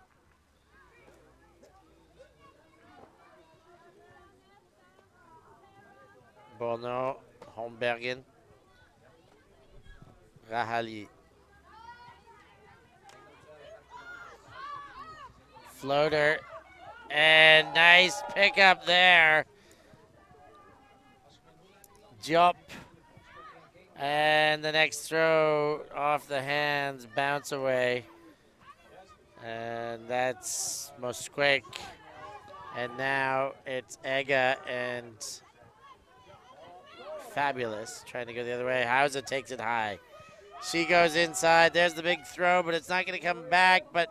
Borno, Holmbergen, Rahali. Floater, and nice pickup there. Jump, and the next throw off the hands, bounce away. And that's Mosquik. And now it's Ega and Fabulous trying to go the other way. Hauser takes it high. She goes inside. There's the big throw, but it's not going to come back. But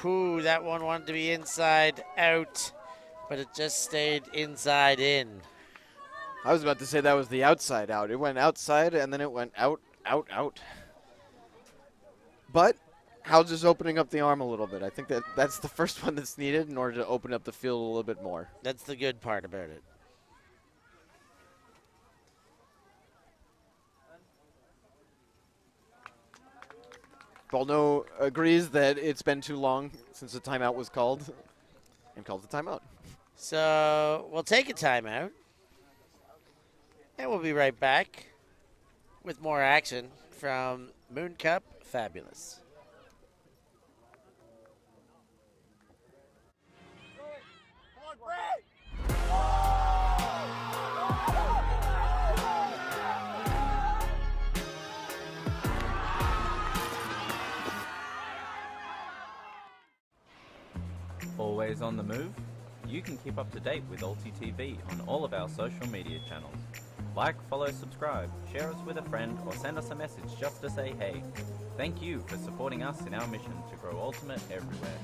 whew, that one wanted to be inside out, but it just stayed inside in. I was about to say that was the outside out. It went outside, and then it went out, out, out. But Hauser's opening up the arm a little bit. I think that's the first one that's needed in order to open up the field a little bit more. That's the good part about it. Borno agrees that it's been too long since the timeout was called and calls the timeout. So we'll take a timeout, and we'll be right back with more action from Mooncup Fabulous. Always on the move? You can keep up to date with ULTI.TV on all of our social media channels. Like, follow, subscribe, share us with a friend, or send us a message just to say hey. Thank you for supporting us in our mission to grow Ultimate everywhere.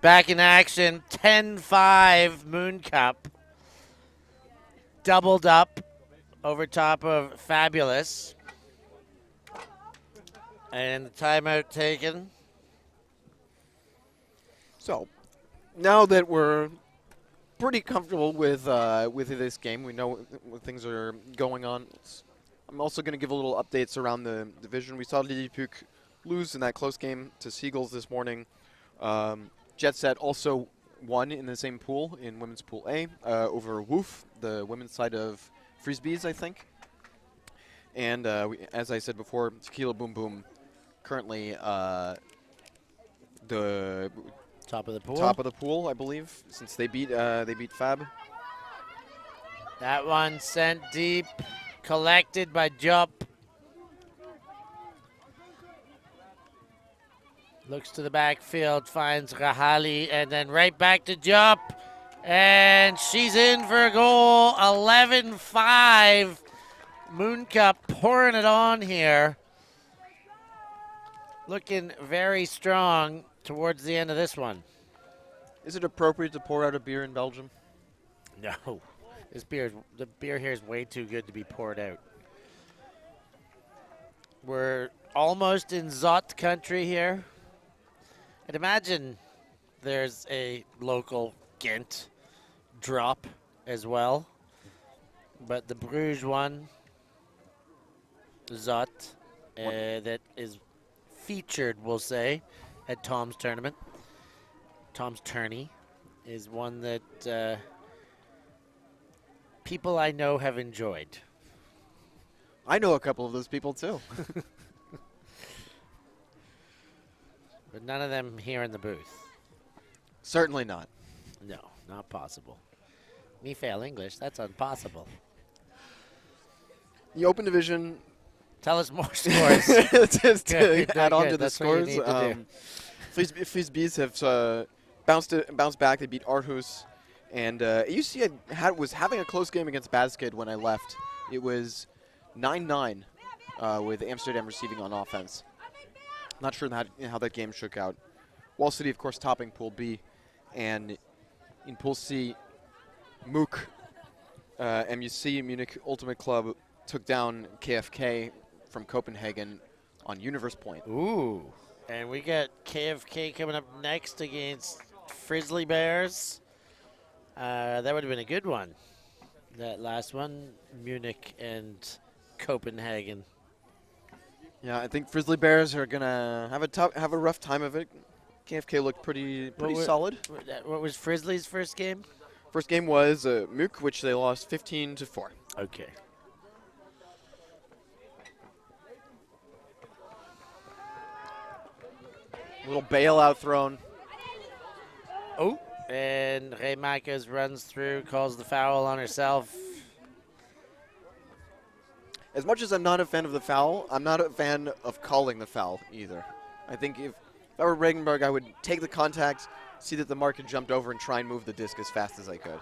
Back in action, 10-5 Mooncup. Doubled up over top of Fabulous. And the timeout taken. So, now that we're pretty comfortable with this game, we know what things are going on. I'm also going to give a little updates around the division. We saw Lilliput lose in that close game to Seagulls this morning. Jet Set also won in the same pool, in Women's Pool A, over Woof, the women's side of Frisbees, I think. And as I said before, Tequila Boom Boom currently the Top of the pool. top of the pool, I believe, since they beat Fab. That one sent deep, collected by Jup. Looks to the backfield, finds Rahali, and then right back to Jup. And she's in for a goal, 11-5. Mooncup pouring it on here. Looking very strong towards the end of this one. Is it appropriate to pour out a beer in Belgium? No. The beer here is way too good to be poured out. We're almost in Zot country here. And imagine there's a local Ghent drop as well. But the Bruges one, Zot, that is featured, we'll say, at Tom's tournament. Tom's tourney is one that people I know have enjoyed. I know a couple of those people too. But none of them here in the booth. Certainly not. No, not possible. Me fail English, that's impossible. The Open Division. Tell us more scores. Just to Good, add on good. to the That's what you scores, need to Frisbees have bounced back. They beat Aarhus. And EUC was having a close game against Basket when I left. It was 9-9 with Amsterdam receiving on offense. Not sure how that game shook out. Wall City, of course, topping Pool B. And in Pool C, MUC, MUC, Munich Ultimate Club, took down KFK from Copenhagen on Universe Point. Ooh. And we got KFK coming up next against Frisbee Bears. That would have been a good one. That last one, Munich and Copenhagen. Yeah, I think Frisbee Bears are gonna have a rough time of it. KFK looked pretty solid. What was Frisbee's first game? First game was MUC, which they lost 15-4. Okay. Little bailout thrown. Oh, and Remakas runs through, calls the foul on herself. As much as I'm not a fan of the foul, I'm not a fan of calling the foul either. I think if I were Regenberg, I would take the contact, see that the mark had jumped over, and try and move the disc as fast as I could.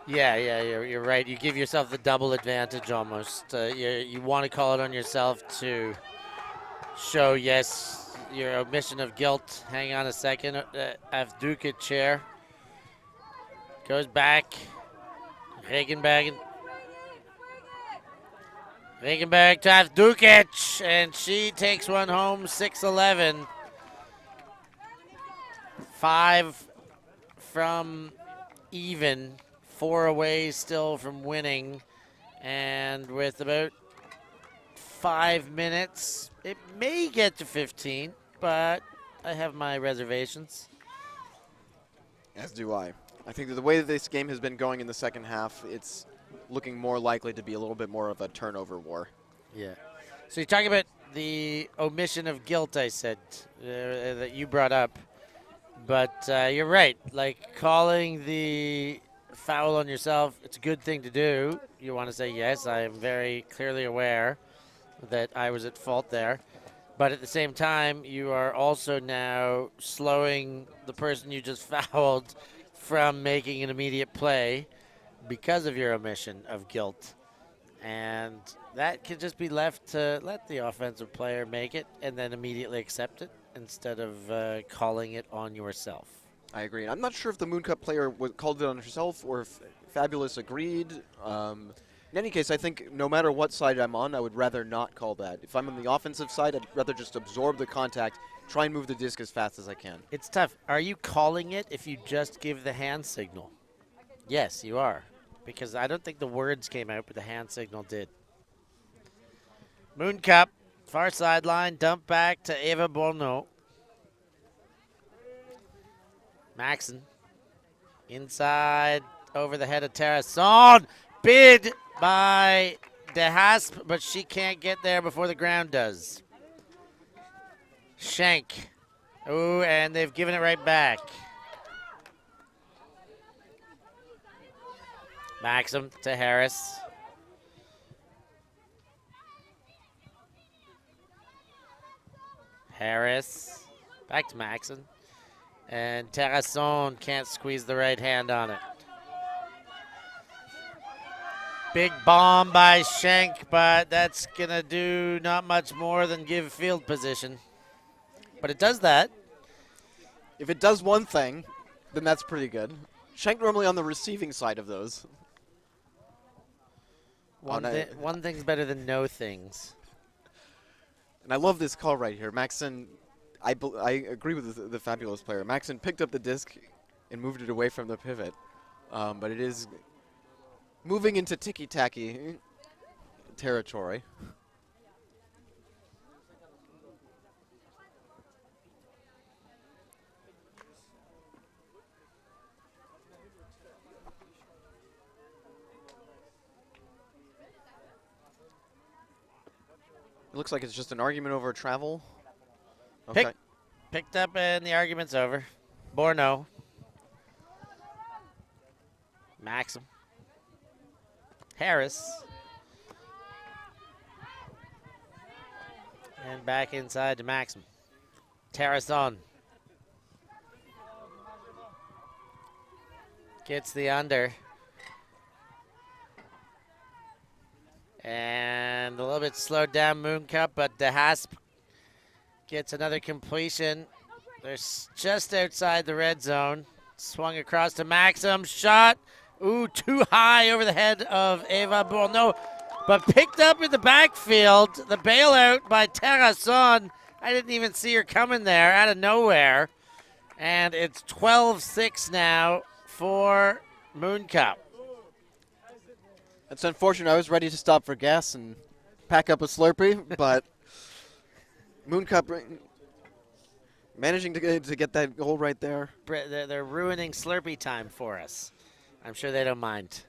Yeah, you're right. You give yourself the double advantage almost. You want to call it on yourself to show, yes, your omission of guilt. Hang on a second. Avduka chair. Goes back. Regenberg to Avdukic, and she takes one home, 6-11. 5 from even, 4 away still from winning. And with about 5 minutes, it may get to 15, but I have my reservations. As do I. I think that the way that this game has been going in the second half, it's looking more likely to be a little bit more of a turnover war. Yeah. So you're talking about the omission of guilt, I said, that you brought up. But you're right. Like, calling the foul on yourself, it's a good thing to do. You want to say, yes, I am very clearly aware that I was at fault there. But at the same time, you are also now slowing the person you just fouled from making an immediate play because of your omission of guilt. And that could just be left to let the offensive player make it and then immediately accept it instead of calling it on yourself. I agree. I'm not sure if the Mooncup player called it on herself or if Fabulous agreed. In any case, I think no matter what side I'm on, I would rather not call that. If I'm on the offensive side, I'd rather just absorb the contact, try and move the disc as fast as I can. It's tough. Are you calling it if you just give the hand signal? Yes, you are. Because I don't think the words came out, but the hand signal did. Mooncup, far sideline, dump back to Eva Bourneau. Maxon, inside, over the head of Terrasson. Bid by De Hasp, but she can't get there before the ground does. Schenk. Ooh, and they've given it right back. Maxim to Harris. Harris. Back to Maxim. And Terrasson can't squeeze the right hand on it. Big bomb by Schenk, but that's going to do not much more than give field position. But it does that. If it does one thing, then that's pretty good. Schenk normally on the receiving side of those. One thing's better than no things. And I love this call right here. Maxon, I agree with the Fabulous player. Maxon picked up the disc and moved it away from the pivot. But it is moving into ticky-tacky territory. It looks like it's just an argument over travel. Okay. Picked up and the argument's over. Bourneau. Maxim. Harris. And back inside to Maxim. Terrasson. Gets the under. And a little bit slowed down Mooncup, but De Hasp gets another completion. They're just outside the red zone. Swung across to Maxim. Shot. Ooh, too high over the head of Eva Bourneau, but picked up in the backfield. The bailout by Terrasson. I didn't even see her coming there out of nowhere. And it's 12-6 now for Mooncup. It's unfortunate. I was ready to stop for gas and pack up a Slurpee, but Mooncup managing to get that goal right there. They're ruining Slurpee time for us. I'm sure they don't mind.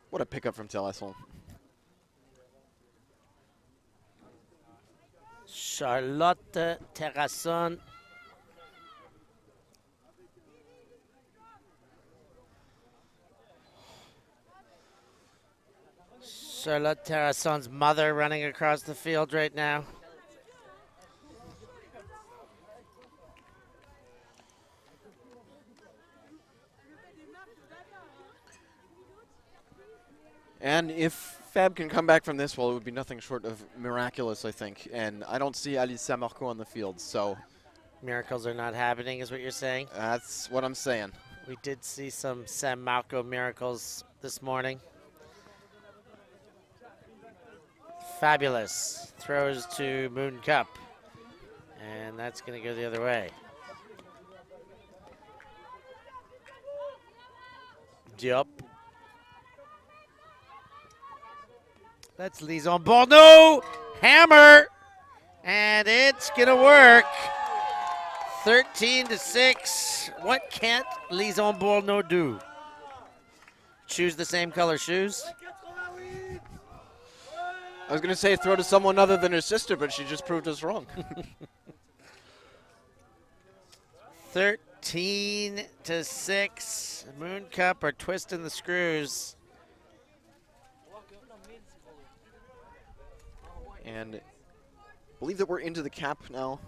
What a pickup from Terrasson. Charlotte Terrasson. Charlotte Terrasson's mother running across the field right now. And if Fab can come back from this, well, it would be nothing short of miraculous, I think. And I don't see Alice Saint-Marco on the field, so. Miracles are not happening, is what you're saying? That's what I'm saying. We did see some San Marco miracles this morning. Fabulous throws to Mooncup, and that's going to go the other way. Diop. That's Lison Bourneau. Hammer, and it's going to work. 13-6. What can't Lison Bourneau do? Choose the same color shoes? I was going to say throw to someone other than her sister, but she just proved us wrong. 13-6. Mooncup are twisting the screws. And I believe that we're into the cap now,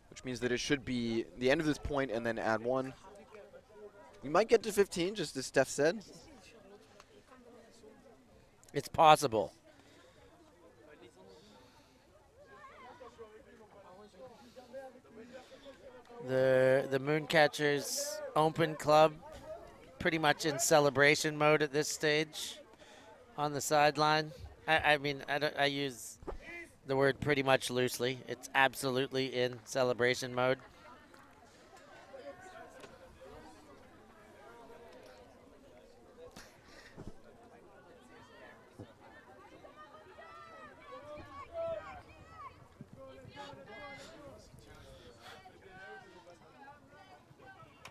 which means that it should be the end of this point and then add one. We might get to 15, just as Steph said. It's possible. The Mooncatchers Open Club pretty much in celebration mode at this stage on the sideline. I mean, I use the word pretty much loosely. It's absolutely in celebration mode.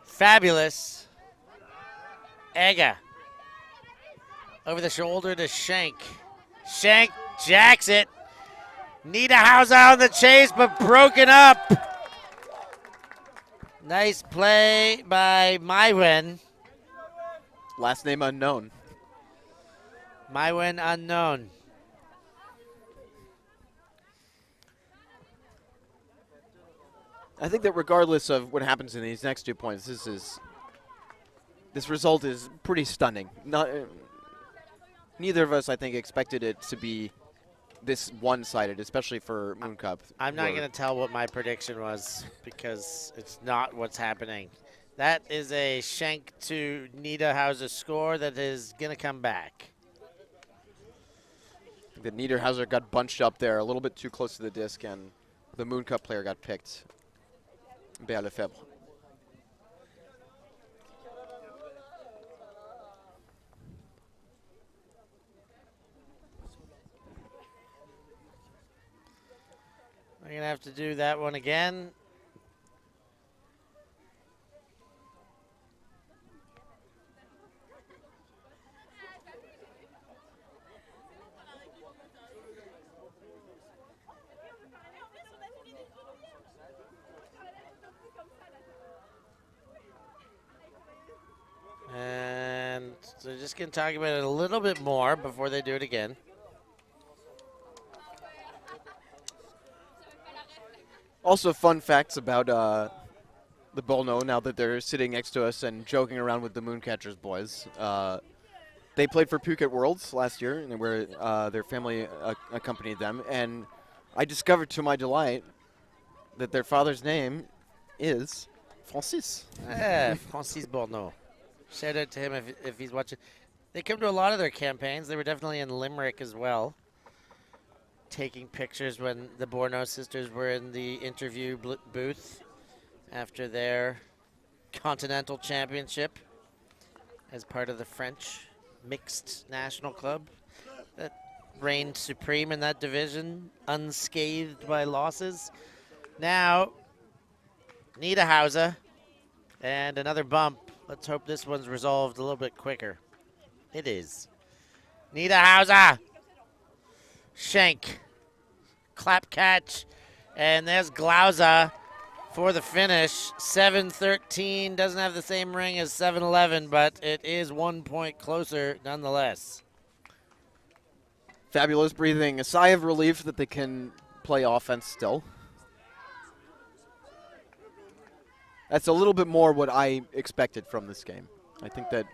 Fabulous. Ega. Over the shoulder to Shank. Shank jacks it. Niederhauser on the chase, but broken up. Nice play by Maiwen. Last name unknown. Maiwen unknown. I think that regardless of what happens in these next 2 points, this result is pretty stunning. Neither of us, I think, expected it to be this one-sided, especially for Mooncup. I'm not going to tell what my prediction was because it's not what's happening. That is a Shank to Niederhauser score that is going to come back. The Niederhauser got bunched up there a little bit too close to the disc, and the Mooncup player got picked. BEL Lefebvre. We're going to have to do that one again. And so just going to talk about it a little bit more before they do it again. Also, fun facts about the Bolno, now that they're sitting next to us and joking around with the Mooncatchers boys. They played for Phuket Worlds last year, and where their family accompanied them. And I discovered, to my delight, that their father's name is Francis. Yeah, Francis Borneau. Shout out to him if he's watching. They come to a lot of their campaigns. They were definitely in Limerick as well, taking pictures when the Borneau sisters were in the interview booth after their continental championship as part of the French mixed national club that reigned supreme in that division, unscathed by losses. Now, Niederhauser and another bump. Let's hope this one's resolved a little bit quicker. It is. Niederhauser. Shank. Clap catch. And there's Glauser for the finish. 7-13. Doesn't have the same ring as 7-11, but it is 1 point closer nonetheless. Fabulous, breathing a sigh of relief that they can play offense still. That's a little bit more what I expected from this game. I think that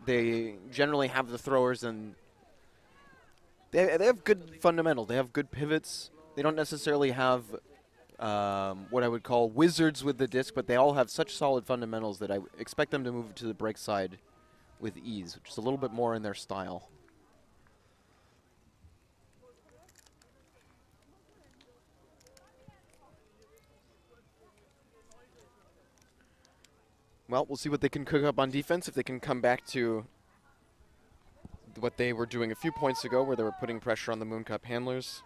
they generally have the throwers, and they have good fundamentals. They have good pivots. They don't necessarily have what I would call wizards with the disc, but they all have such solid fundamentals that I expect them to move to the break side with ease, which is a little bit more in their style. Well, we'll see what they can cook up on defense, if they can come back to what they were doing a few points ago, where they were putting pressure on the Mooncup handlers.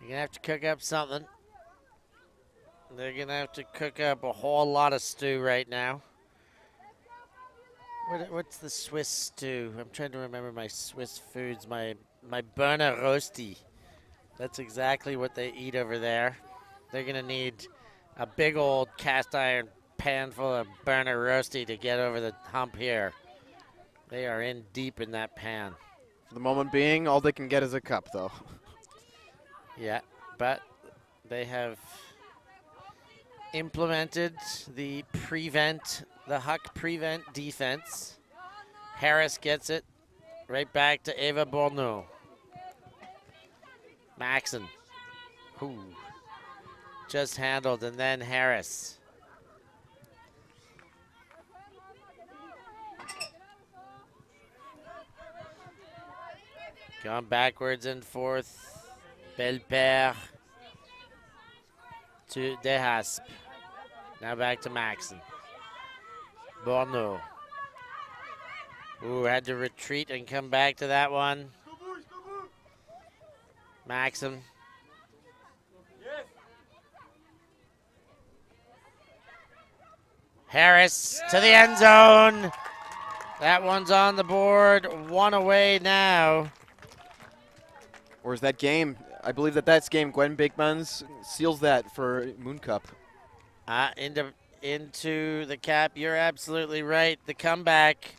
You're going to have to cook up something. They're going to have to cook up a whole lot of stew right now. What's the Swiss stew? I'm trying to remember my Swiss foods, my Berner Rosti. That's exactly what they eat over there. They're going to need a big old cast iron pan full of Berner Rosti to get over the hump here. They are in deep in that pan. For the moment being, all they can get is a cup, though. Yeah, but they have implemented the Huck prevent defense. Harris gets it right back to Eva Borneau. Maxon. Ooh. Just handled, and then Harris. Going backwards and forth. Belper to De Hasp. Now back to Maxon. Borno. Ooh, had to retreat and come back to that one. Maxim. Harris to the end zone. That one's on the board. One away now. Or is that game? I believe that's game. Gwen Bigmans seals that for Mooncup. Into the cap. You're absolutely right. The comeback.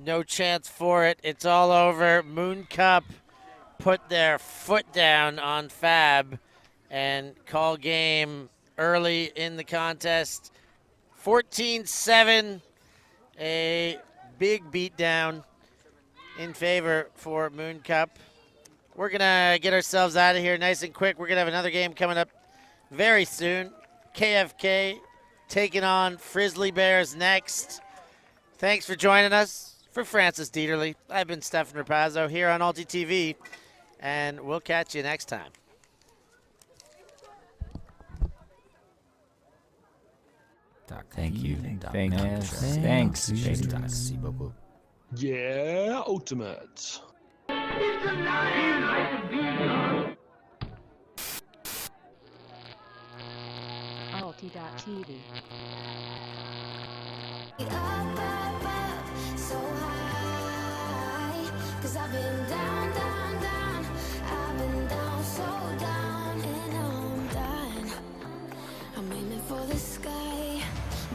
No chance for it. It's all over. Mooncup put their foot down on Fab and call game early in the contest. 14-7. A big beatdown in favor for Mooncup. We're going to get ourselves out of here nice and quick. We're going to have another game coming up very soon. KFK taking on Frizzly Bears next. Thanks for joining us. For Francis Dieterle, I've been Stefan Rapazzo here on ULTI.TV, and we'll catch you next time. Thank you. Thanks. Yeah, ultimate. ULTI.TV. Up, so high, 'cause I've been down, down, down. I've been down, so down, and I'm done. I'm aiming for the sky.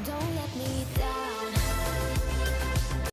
Don't let me die.